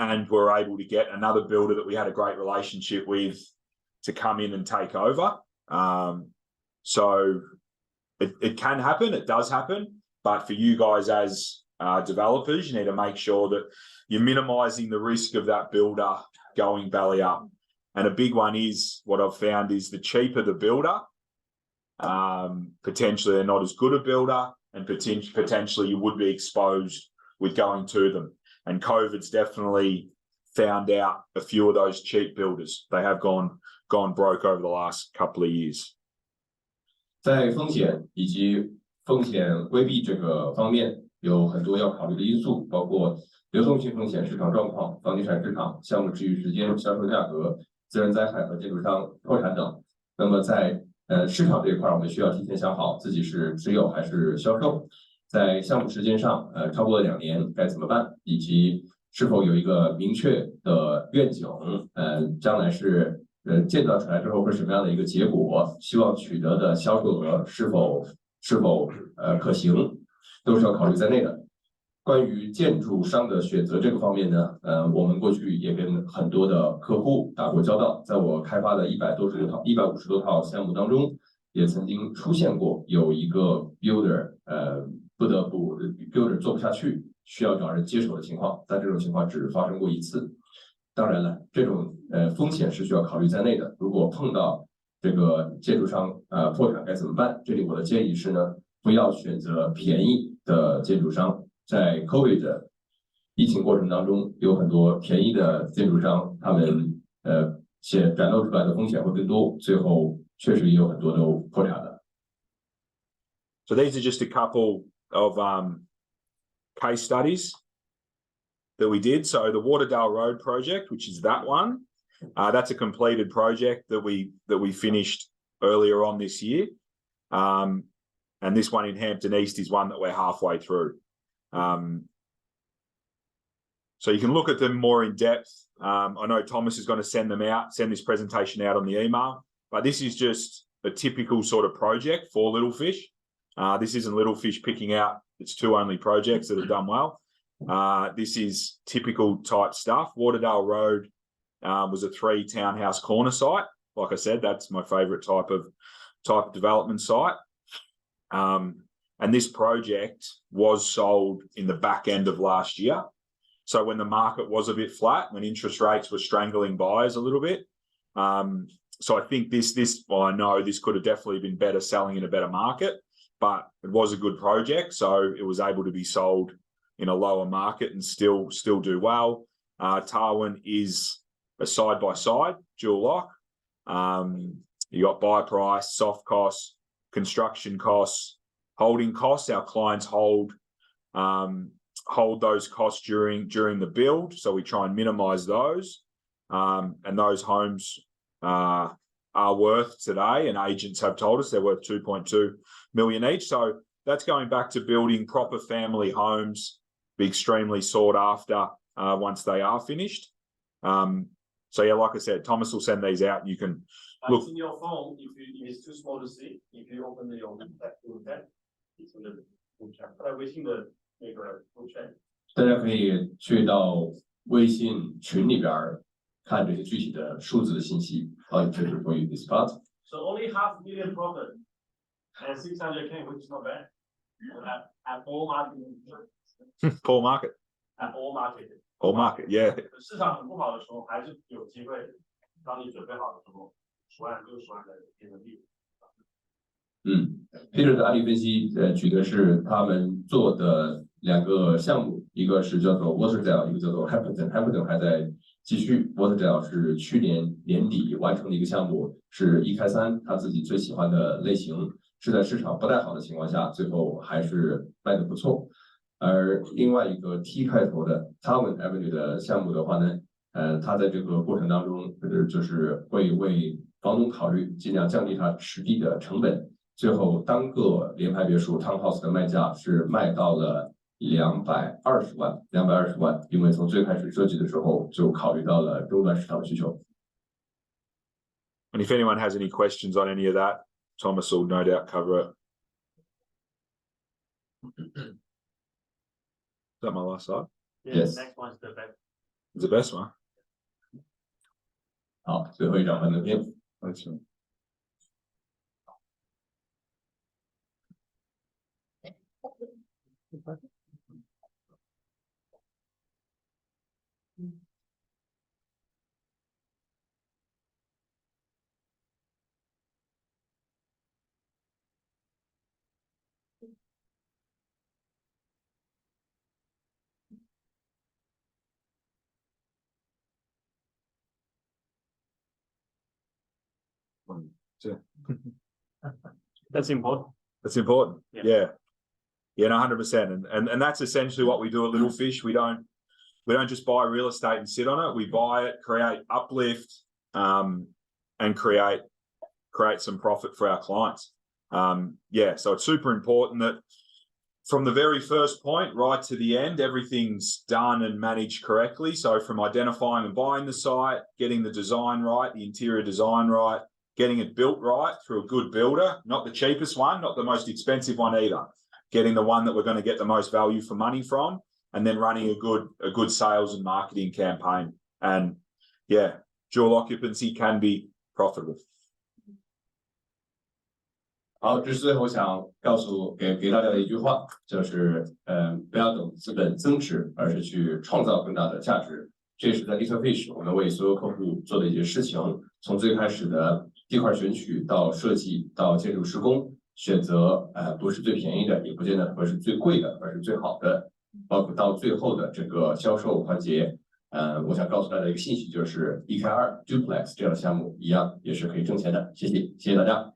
and we're able to get another builder that we had a great relationship with to come in and take over. So it can happen, it does happen, but for you guys as developers, you need to make sure that you're minimizing the risk of that builder going belly up. And a big one is, what I've found is, the cheaper the builder, potentially they're not as good a builder, and potentially you would be exposed with going to them. And COVID's definitely found out a few of those cheap builders. They have gone broke over the last couple of years. 在风险以及风险规避这个方面，有很多要考虑的因素，包括流动性风险、市场状况、房地产市场、项目持有时间、销售价格、自然灾害和建筑商破产等。那么在市场这一块，我们需要提前想好自己是持有还是销售。在项目时间上，超过2年该怎么办，以及是否有一个明确的愿景，将来是建造出来之后会什么样的一个结果，希望取得的销售额是否可行，都是要考虑在内的。关于建筑商的选择这个方面呢，我们过去也跟很多的客户打过交道，在我开发的150多套项目当中，也曾经出现过有一个 builder 不得不 builder 做不下去，需要找人接手的情况，但这种情况只发生过1次。当然了，这种风险是需要考虑在内的。如果碰到这个建筑商破产该怎么办？这里我的建议是呢，不要选择便宜的建筑商。在 COVID 的疫情过程当中，有很多便宜的建筑商，他们展露出来的风险会更多，最后确实也有很多都破产了。So these are just a couple of case studies that we did. So the Waterdale Road project, which is that one, that's a completed project that we finished earlier on this year. And this one in Hampton East is one that we're halfway through. So you can look at them more in depth. I know Thomas is going to send this presentation out on the email, but this is just a typical sort of project for Little Fish. This isn't Little Fish picking out its 2 only projects that have done well. This is typical type stuff. Waterdale Road was a 3 townhouse corner site. Like I said, that's my favourite type of development site. And this project was sold in the back end of last year. So when the market was a bit flat, when interest rates were strangling buyers a little bit. So I think I know this could have definitely been better selling in a better market, but it was a good project. So it was able to be sold in a lower market and still do well. Tarwin is a side-by-side dual lock. You got buy price, soft costs, construction costs, holding costs. Our clients hold those costs during the build, so we try and minimize those. And those homes are worth today, and agents have told us they're worth 2.2 million each. So that's going back to building proper family homes, be extremely sought after once they are finished. So yeah, like I said, Thomas will send these out. You can look. In your phone, if it's too small to see, if you open your tab, it's in the group chat. 在微信的那个 group chat， 大家可以去到微信群里边看这些具体的数字的信息。Just for you this part. So only 500,000 profit and 600K, which is not bad. At all market. Poor market. At all market. All market, yeah. 市场很不好的时候，还是有机会。当你准备好的时候，10万、60万的人民币。Peter 的案例分析，举的是他们做的2个项目，一个是叫做 Waterdale， 一个叫做 Hampton 还在继续。Waterdale 是去年年底完成的一个项目，是1开3，他自己最喜欢的类型，是在市场不太好的情况下，最后还是卖得不错。而另外一个 T 开头的 Tarwin Avenue 的项目的话呢，他在这个过程当中，就是会为房东考虑，尽量降低他实地的成本。最后，单个联排别墅 townhouse 的卖价是卖到了220万，因为从最开始设计的时候就考虑到了终端市场的需求。And if anyone has any questions on any of that, Thomas will no doubt cover it. Is that my last slide? Yes. Next one's the back. It's the best one. 好，最后一张幻灯片。That's right. That's important. That's important. Yeah. Yeah, no, 100%. And that's essentially what we do at Little Fish. We don't just buy real estate and sit on it. We buy it, create uplift, and create some profit for our clients. So it's super important that from the very first point right to the end, everything's done and managed correctly. So from identifying and buying the site, getting the design right, the interior design right, getting it built right through a good builder, not the cheapest one, not the most expensive one either, getting the one that we're going to get the most value for money from, and then running a good sales and marketing campaign. And yeah, dual occupancy can be profitable. 好，这是最后想告诉给大家的一句话，就是不要等资本增值，而是去创造更大的价值。这也是在 Little Fish 我们为所有客户做的一些事情，从最开始的地块选取到设计到建筑施工，选择不是最便宜的，也不见得会是最贵的，而是最好的，包括到最后的这个销售环节。我想告诉大家一个信息，就是1开2 Duplex 这样的项目一样也是可以挣钱的。谢谢大家。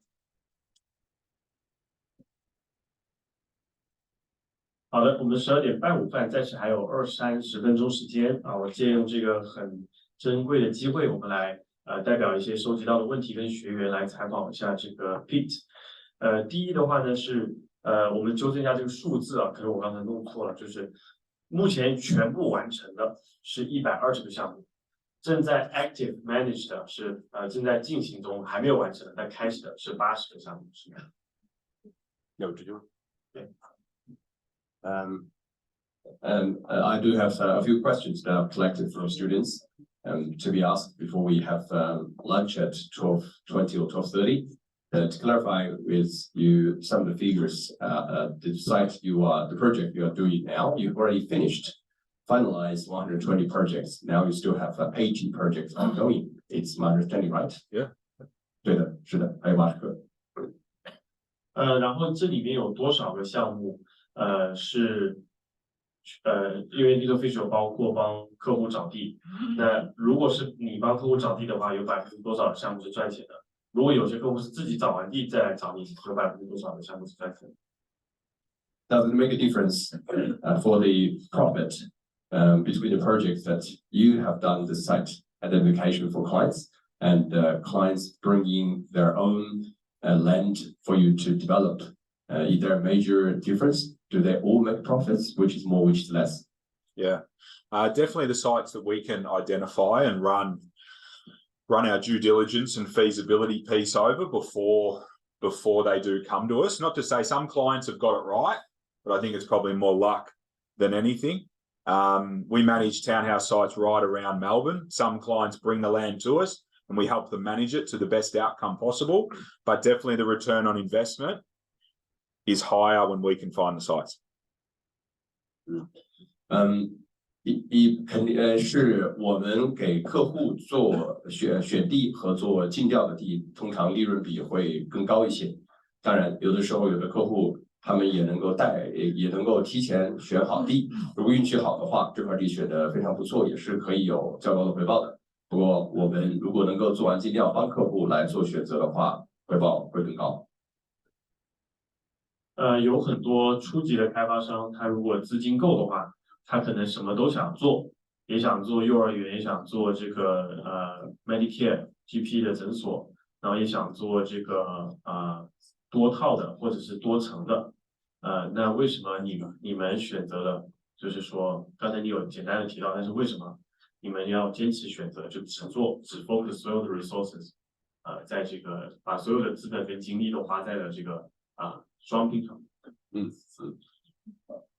好的，我们12点半午饭暂时还有20-30分钟时间啊，我借用这个很珍贵的机会，我们来代表一些收集到的问题跟学员来采访一下这个 Pete。第一的话呢是我们纠正一下这个数字啊，可能我刚才弄错了，就是目前全部完成的是120个项目，正在 active managed 的是正在进行中还没有完成的，但开始的是80个项目，是吗？有这就对。I do have a few questions that I've collected from students to be asked before we have lunch at 12:20 or 12:30. To clarify with you some of the figures, the site the project you are doing now, you've already finalized 120 projects. Now you still have 80 projects ongoing. It's my understanding, right? Yeah. 对的，是的，还有80个。然后这里面有多少个项目？是因为 Little Fish 有包括帮客户找地，那如果是你帮客户找地的话，有多少的项目是赚钱的？如果有些客户是自己找完地再来找你，有多少的项目是赚钱的？ Does it make a difference for the profit between the projects that you have done the site identification for clients and clients bringing their own land for you to develop? Is there a major difference? Do they all make profits? Which is more, which is less? Yeah, definitely the sites that we can identify and run our due diligence and feasibility piece over before they do come to us. Not to say some clients have got it right, but I think it's probably more luck than anything. We manage townhouse sites right around Melbourne. Some clients bring the land to us and we help them manage it to the best outcome possible. But definitely the return on investment is higher when we can find the sites. 肯定是我们给客户做选地和做尽调的地，通常利润比会更高一些。当然，有的时候有的客户他们也能够提前选好地，如果运气好的话，这块地选的非常不错，也是可以有较高的回报的。不过我们如果能够做完尽调，帮客户来做选择的话，回报会更高。有很多初级的开发商，他如果资金够的话，他可能什么都想做，也想做幼儿园，也想做这个Medicare GP 的诊所，然后也想做这个多套的或者是多层的。那为什么你们选择了，就是说刚才你有简单的提到，但是为什么你们要坚持选择就只 focus 所有的 resources， 在这个把所有的资本跟精力都花在了这个双拼上。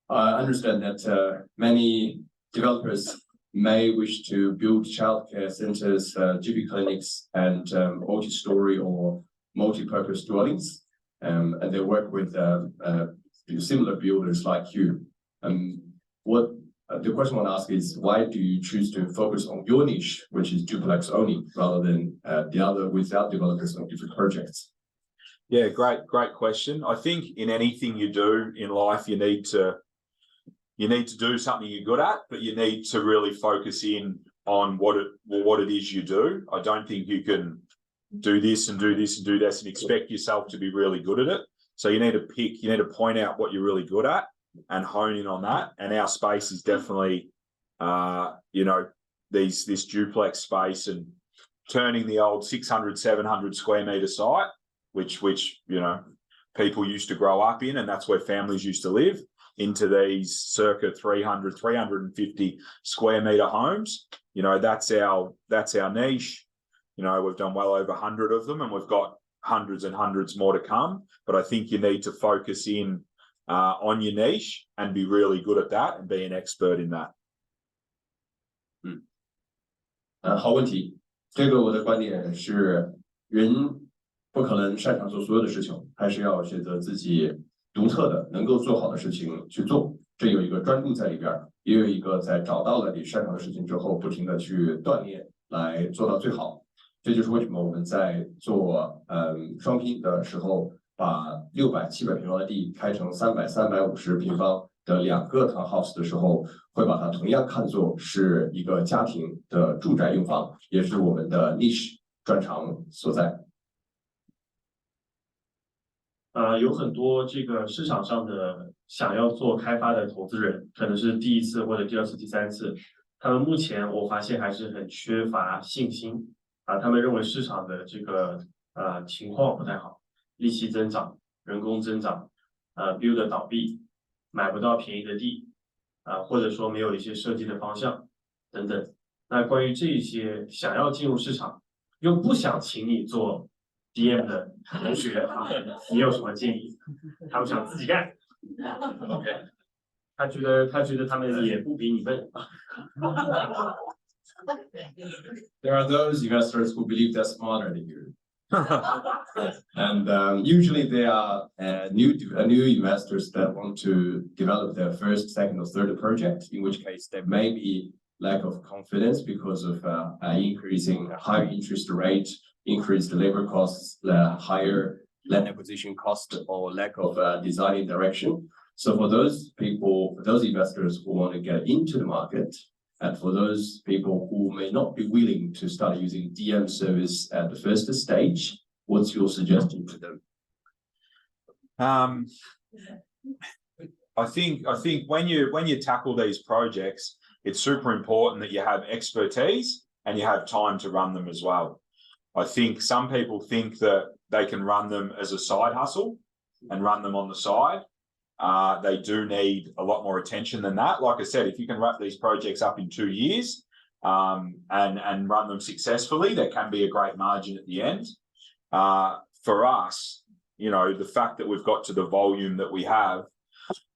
I understand that many developers may wish to build childcare centers, GP clinics, and multi-story or multi-purpose dwellings, and they work with similar builders like you. What the question I want to ask is, why do you choose to focus on your niche, which is duplex only, rather than the other without developers on different projects? Yeah, great question. I think in anything you do in life, you need to do something you're good at, but you need to really focus in on what it is you do. I don't think you can do this and do this and do this and expect yourself to be really good at it. So you need to point out what you're really good at and hone in on that. And our space is definitely, this duplex space and turning the old 600, 700 square meter site, which people used to grow up in, and that's where families used to live, into these circa 300, 350 square meter homes. That's our niche. We've done well over 100 of them, and we've got hundreds and hundreds more to come. But I think you need to focus in on your niche and be really good at that and be an expert in that. 好问题。这个我的观点是，人不可能擅长做所有的事情，还是要选择自己独特的、能够做好的事情去做。这有一个专注在里边，也有一个在找到了你擅长的事情之后，不停的去锻炼，来做到最好。这就是为什么我们在做双拼的时候，把600、700平方的地开成300、350平方的2个 townhouse 的时候，会把它同样看作是一个家庭的住宅用房，也是我们的 niche 专长所在。有很多这个市场上的想要做开发的投资人，可能是第1次或者第2次、第3次，他们目前我发现还是很缺乏信心他们认为市场的这个情况不太好，利息增长、人工增长，builder 倒闭，买不到便宜的地或者说没有一些设计的方向等等。那关于这一些想要进入市场又不想请你做 DM 的同学你有什么建议？他们想自己干 ，OK？ 他觉得他们也不比你笨。There are those investors who believe they're smarter than you. And usually they are new investors that want to develop their first, second, or third project, in which case there may be lack of confidence because of increasing high interest rate, increased labor costs, higher land acquisition cost, or lack of designing direction. So for those people, for those investors who want to get into the market, and for those people who may not be willing to start using DM service at the first stage, what's your suggestion to them? I think when you tackle these projects, it's super important that you have expertise and you have time to run them as well. I think some people think that they can run them as a side hustle and run them on the side. They do need a lot more attention than that. Like I said, if you can wrap these projects up in 2 years and run them successfully, there can be a great margin at the end. For us, the fact that we've got to the volume that we have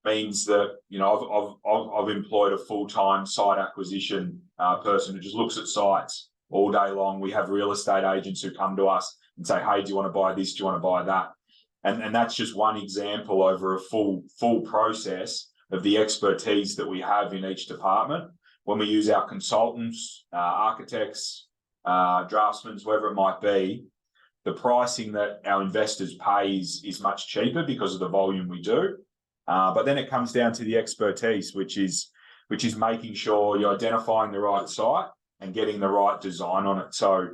means that, I've employed a full-time site acquisition person who just looks at sites all day long. We have real estate agents who come to us and say, hey, do you want to buy this? Do you want to buy that? And that's just one example over a full process of the expertise that we have in each department. When we use our consultants, architects, draftsmen, whoever it might be, the pricing that our investors pay is much cheaper because of the volume we do. But then it comes down to the expertise, which is making sure you're identifying the right site and getting the right design on it. So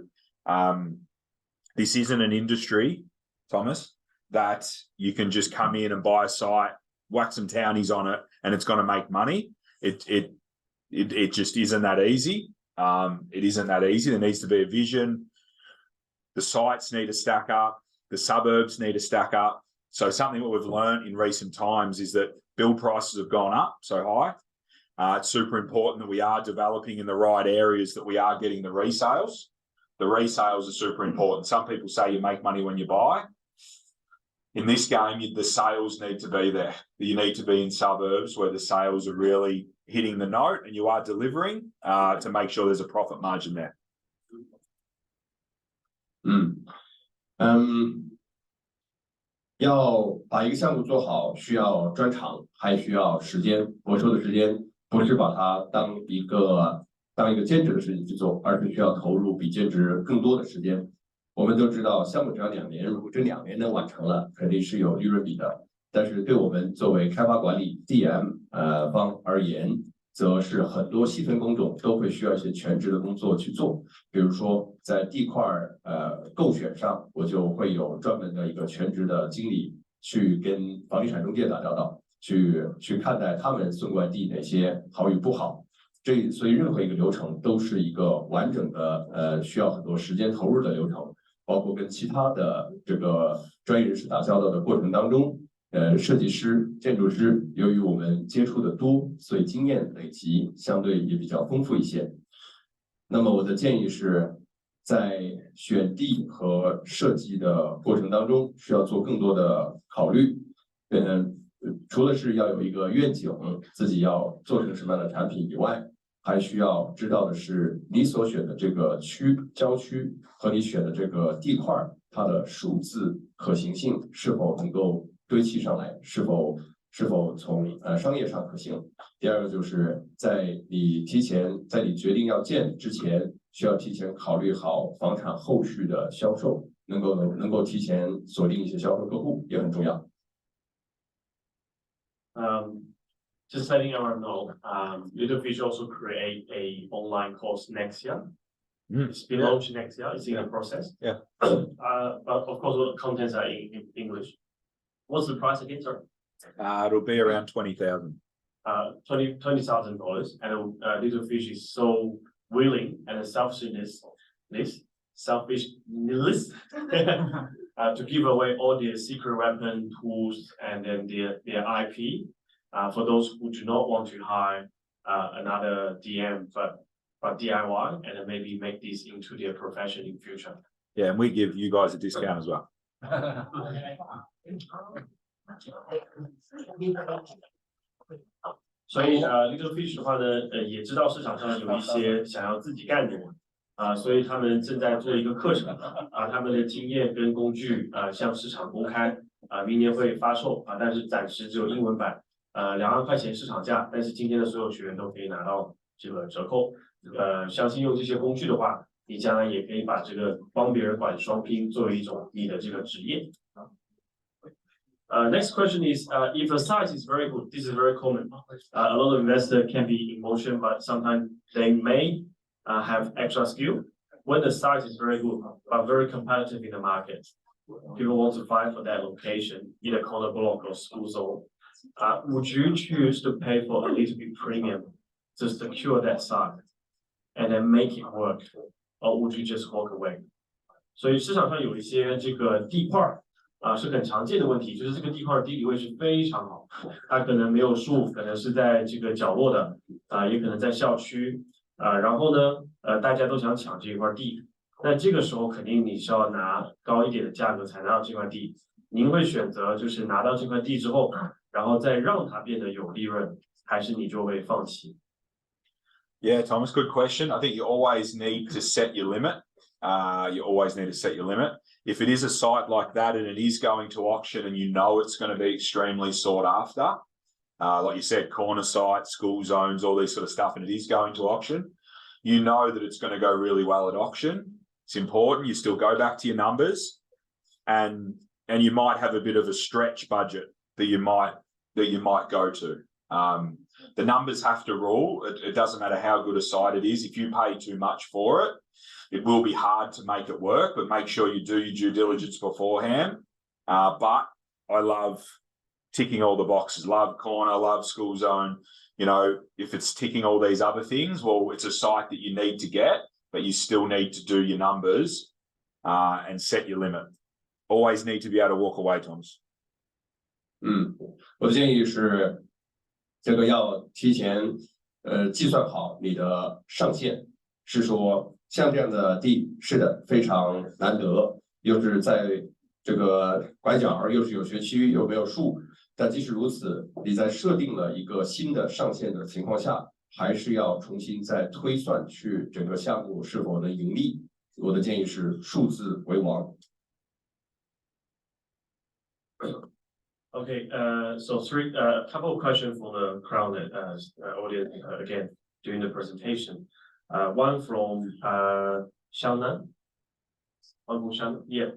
this isn't an industry, Thomas, that you can just come in and buy a site, whack some townies on it, and it's going to make money. It just isn't that easy. It isn't that easy. There needs to be a vision. The sites need to stack up. The suburbs need to stack up. So something that we've learned in recent times is that build prices have gone up so high. It's super important that we are developing in the right areas, that we are getting the resales. The resales are super important. Some people say you make money when you buy. in this game, the sales need to be there. You need to be in suburbs where the sales are really hitting the note and you are delivering to make sure there's a profit margin there. 要把一个项目做好，需要专长，还需要时间。我说的时间，不是把它当一个兼职的事情去做，而是需要投入比兼职更多的时间。我们都知道，项目只要2年，如果这2年能完成了，肯定是有利润比的。但是对我们作为开发管理 DM 方而言，则是很多细分工种都会需要一些全职的工作去做。比如说在地块购选上，我就会有专门的一个全职的经理去跟房地产中介打交道，去看待他们送过来地哪些好与不好。所以任何一个流程都是一个完整的需要很多时间投入的流程，包括跟其他的这个专业人士打交道的过程当中。设计师、建筑师，由于我们接触的多，所以经验累积相对也比较丰富一些。那么我的建议是，在选地和设计的过程当中，需要做更多的考虑。除了是要有一个愿景，自己要做成什么样的产品以外，还需要知道的是，你所选的这个郊区和你选的这个地块，它的数字可行性是否能够堆砌上来，是否从商业上可行。第二个就是在你决定要建之前，需要提前考虑好房产后续的销售，能够提前锁定一些销售客户也很重要。Just letting everyone know, Little Fish also create a online course next year. It's been launched next year. It's in the process. Yeah. But of course, all the contents are in English. What's the price again, sir? It'll be around $20,000. $20,000, and Little Fish is so willing and selfishness to give away all their secret weapon tools and then their IP for those who do not want to hire another DM, but DIY and then maybe make this into their profession in future. Yeah, and we give you guys a discount as well. 所以Little Fish 的话呢，也知道市场上有一些想要自己干的人所以他们正在做一个课程他们的经验跟工具向市场公开明年会发售但是暂时只有英文版2万块钱市场价，但是今天的所有学员都可以拿到这个折扣相信用这些工具的话，你将来也可以把这个帮别人管双拼作为一种你的这个职业。Next question is, if the size is very good, this is very common. A lot of investors can be in motion, but sometimes they may have extra skill. When the size is very good, but very competitive in the market, people want to fight for that location, either corner block or school zone. Would you choose to pay for a little bit premium to secure that site and then make it work, or would you just walk away? 所以市场上有一些这个地块是很常见的问题，就是这个地块地理位置非常好，它可能没有树，可能是在这个角落的也可能在校区然后呢大家都想抢这一块地，那这个时候肯定你是要拿高一点的价格才拿到这块地。您会选择就是拿到这块地之后，然后再让它变得有利润，还是你就会放弃？ Yeah, Thomas, good question. I think you always need to set your limit. You always need to set your limit. If it is a site like that and it is going to auction and you know it's going to be extremely sought after, like you said, corner sites, school zones, all this sort of stuff, and it is going to auction, you know that it's going to go really well at auction. It's important. You still go back to your numbers and you might have a bit of a stretch budget that you might go to. The numbers have to rule. It doesn't matter how good a site it is. If you pay too much for it, it will be hard to make it work, but make sure you do your due diligence beforehand. But I love ticking all the boxes. Love corner, love school zone. You know, if it's ticking all these other things, well, it's a site that you need to get, but you still need to do your numbers and set your limit. Always need to be able to walk away, Thomas. 我的建议是，这个要提前计算好你的上限，是说像这样的地，是的，非常难得，又是在这个拐角又是有学区又没有树，但即使如此，你在设定了一个新的上限的情况下，还是要重新再推算去整个项目是否能盈利。我的建议是数字为王。Okay, so a couple of questions for the crowd audience again during the presentation. One from Xiaonan. One from Xiaonan, yeah.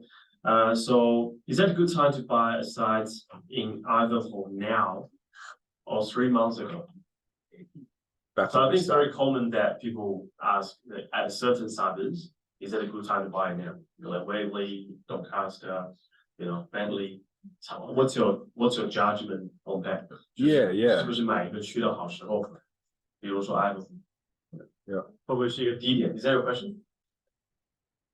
So is that a good time to buy a site in Ivanhoe now or 3 months ago? So I think it's very common that people ask at certain suburbs, is that a good time to buy now? Like Waverley, Doncaster, Bentley. What's your judgment on that? Yeah. 是不是买一个区的好时候？比如说 Ivanhoe， Yeah. 会不会是一个低点？ Is that your question?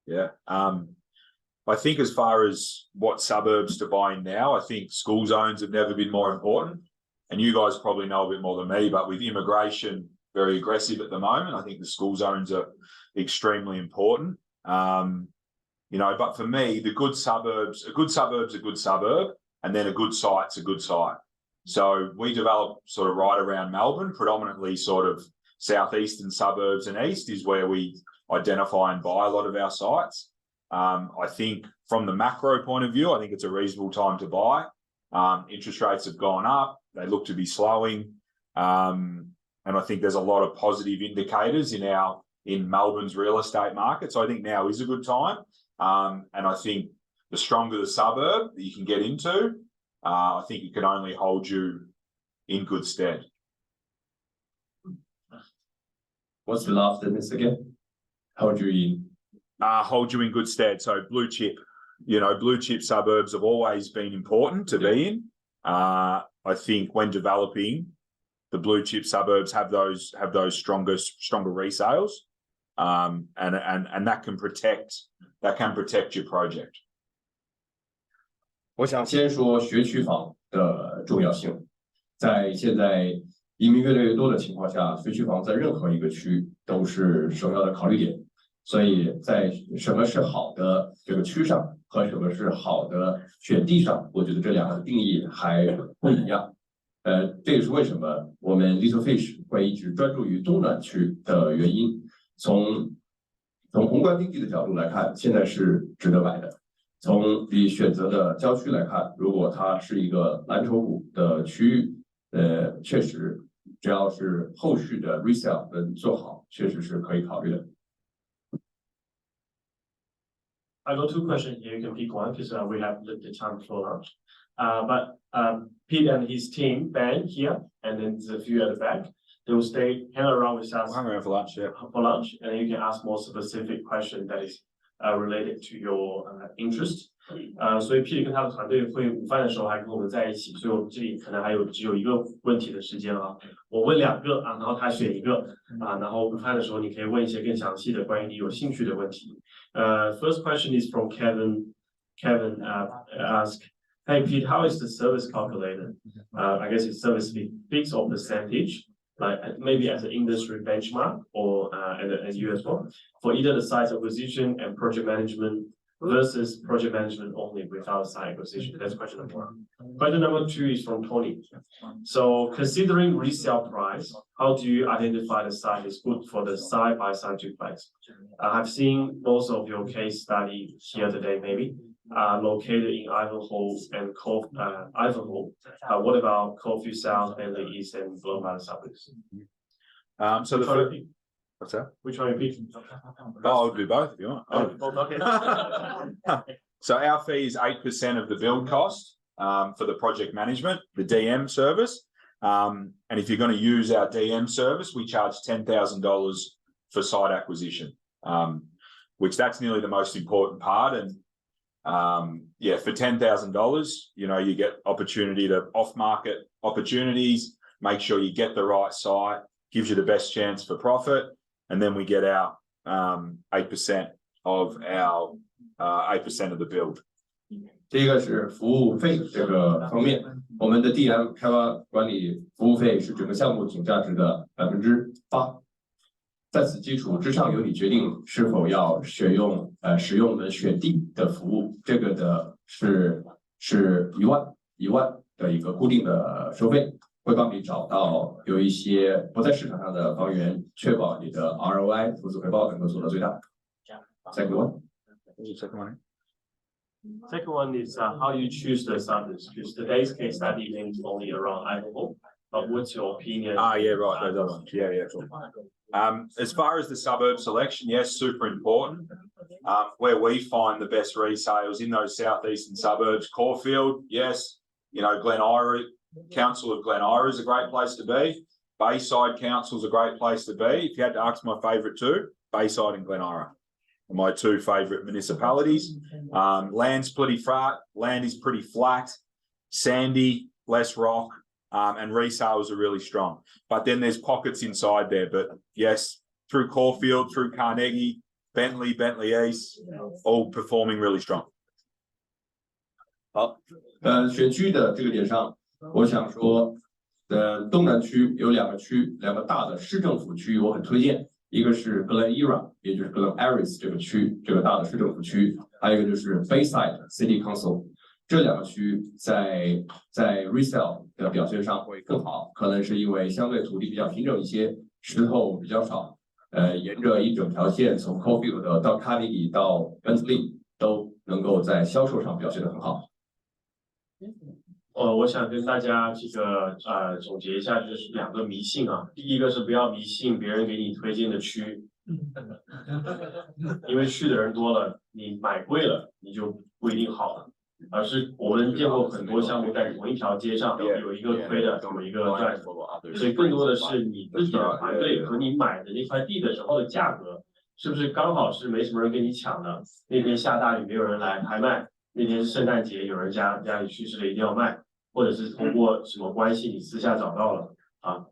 Yeah. I think as far as what suburbs to buy in now, I think school zones have never been more important. And you guys probably know a bit more than me, but with immigration very aggressive at the moment, I think the school zones are extremely important. But for me, a good suburb's a good suburb, and then a good site's a good site. So we develop sort of right around Melbourne, predominantly sort of southeastern suburbs and east is where we identify and buy a lot of our sites. I think from the macro point of view, I think it's a reasonable time to buy. Interest rates have gone up. They look to be slowing. And I think there's a lot of positive indicators in Melbourne's real estate market. So I think now is a good time. And I think the stronger the suburb that you can get into, I think it can only hold you in good stead. What's the last sentence again? Hold you in. Hold you in good stead. So blue chip suburbs have always been important to be in. I think when developing, the blue chip suburbs have those stronger resales, and that can protect your project. 我想先说学区房的重要性。在现在移民越来越多的情况下，学区房在任何一个区都是首要的考虑点。所以在什么是好的这个区上和什么是好的选地上，我觉得这两个定义还不一样。这也是为什么我们 Little Fish 会一直专注于东南区的原因。从宏观经济的角度来看，现在是值得买的。从你选择的郊区来看，如果它是一个蓝筹股的区域，确实只要是后续的 resale 能做好，确实是可以考虑的。I got 2 questions here. You can pick one because we have the time for lunch. But Pete and his team, Ben here, and then there's a few at the back. They will hang around with us. Hang around for lunch, yeah. For lunch, and then you can ask more specific question that is related to your interest. 所以 Pete 跟他的团队会午饭的时候还跟我们在一起，所以我们这里可能只有一个问题的时间啊。我问2个啊，然后他选一个啊，然后午饭的时候你可以问一些更详细的关于你有兴趣的问题。First question is from Kevin. Kevin asked, "Hey Pete, how is the service calculated? I guess it's service fee fixed or percentage, like maybe as an industry benchmark or as you as well, for either the site acquisition and project management versus project management only without site acquisition." That's question number 1. Question number 2 is from Tony. So considering resale price, how do you identify the site is good for the side-by-side duplex? I've seen most of your case study here today, maybe located in Ivanhoe and Ivanhoe. What about Caulfield South, Bentley East, and Blow by the suburbs? So the first, what's that? Which one repeat? I'll do both if you want. Okay. So our fee is 8% of the build cost for the project management, the DM service. And if you're going to use our DM service, we charge $10,000 for site acquisition, which that's nearly the most important part. And for $10,000, you get opportunity to off-market opportunities, make sure you get the right site, gives you the best chance for profit, and then we get our 8% of the build. 第一个是服务费这个方面，我们的 DM 开发管理服务费是整个项目总价值的8%。在此基础之上，由你决定是否要使用我们选地的服务。这个的是1万的一个固定的收费，会帮你找到有一些不在市场上的房源，确保你的 ROI 投资回报能够做到最大。Second one. Second one is how you choose the suburbs, because today's case study is only around Idaho. But what's your opinion? Yeah, right. Those other ones. Yeah, cool. As far as the suburb selection, yes, super important. Where we find the best resales in those southeastern suburbs, Caulfield, yes, Glen Ira, Council of Glen Ira is a great place to be. Bayside Council is a great place to be. If you had to ask my favourite two, Bayside and Glen Ira are my two favourite municipalities. Land's pretty flat, land is pretty flat, sandy, less rock. And resales are really strong. But then there's pockets inside there. But yes, through Caulfield, through Carnegie, Bentley East, all performing really strong. 好，选区的这个点上，我想说，东南区有两个大的市政府区，我很推荐，一个是 Glen Ira， 也就是 Glen Iris 这个区，这个大的市政府区，还有一个就是 Bayside City Council。这两个区在 resale 的表现上会更好，可能是因为相对土地比较平整一些，石头比较少，沿着一整条线从 Caulfield 到 Carnegie 到 Bentley 都能够在销售上表现得很好。我想跟大家总结一下，就是两个迷信啊。第一个是不要迷信别人给你推荐的区，因为去的人多了，你买贵了你就不一定好了。而是我们见过很多项目在同一条街上有一个推的，有一个赚的，所以更多的是你自己的团队和你买的那块地的时候的价格，是不是刚好是没什么人跟你抢的？那天下大雨没有人来拍卖，那天是圣诞节有人家里去世了一定要卖，或者是通过什么关系你私下找到了啊。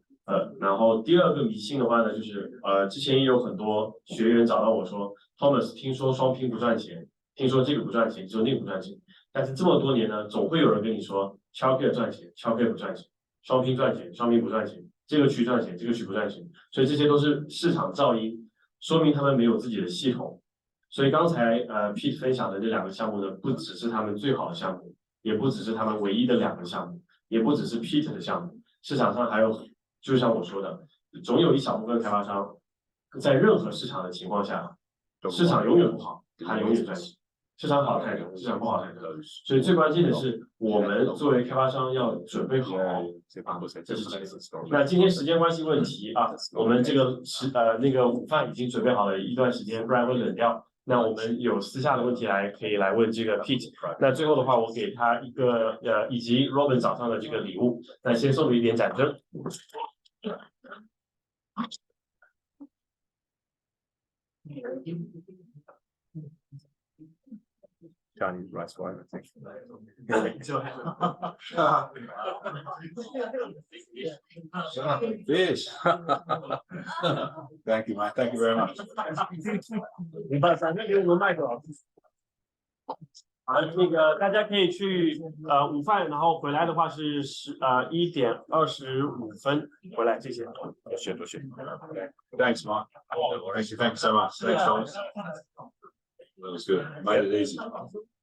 然后第二个迷信的话呢，就是之前也有很多学员找到我说 ，Thomas 听说双拼不赚钱，听说这个不赚钱，只有那个不赚钱。但是这么多年呢，总会有人跟你说 childcare 赚钱 ，childcare 不赚钱，双拼赚钱，双拼不赚钱，这个区赚钱，这个区不赚钱，所以这些都是市场噪音，说明他们没有自己的系统。所以刚才Pete 分享的这两个项目呢，不只是他们最好的项目，也不只是他们唯一的两个项目，也不只是 Pete 的项目，市场上还有，就像我说的，总有一小部分开发商，在任何市场的情况下，市场永远不好，他永远赚钱。市场好太多，市场不好太多，所以最关键的是我们作为开发商要准备好这是这个。那今天时间关系问题啊，我们这个那个午饭已经准备好了一段时间，不然会冷掉。那我们有私下的问题可以来问这个 Pete。那最后的话，我给他一个以及 Robin 早上的这个礼物。那先送你一点盏灯。Chinese rice wine, I think. Fish. Thank you, mate. Thank you very much. 你把3个给我们卖给老师。那个大家可以去午饭，然后回来的话是1点25分回来，谢谢。多谢。Thanks, Mike. Thank you so much. Thanks, Thomas. That was good. Made it easy.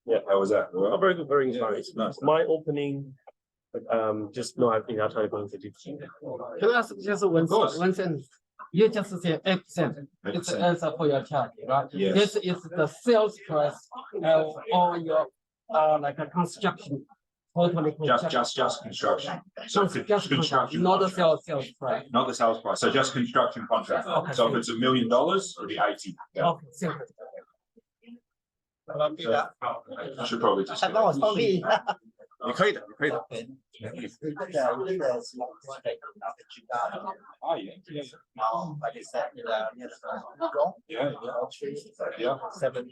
Yeah. How was that? Oh, very good, very inspiring. Nice. My opening, just no, I think I'll try to go into detail. Can I ask just one sentence? You just say 8%. It's the answer for your charge, right? Yes. This is the sales price or your like a construction. Totally Just construction. So just construction, not the contract. sales price. Not the sales price. So just construction contract. Okay. So if it's $1 million, it'll be 80. Yeah. Okay, simple. So, should probably just. 帮我放屁。你可以的，你可以的。Ah, yeah. Like I said, Yeah. 7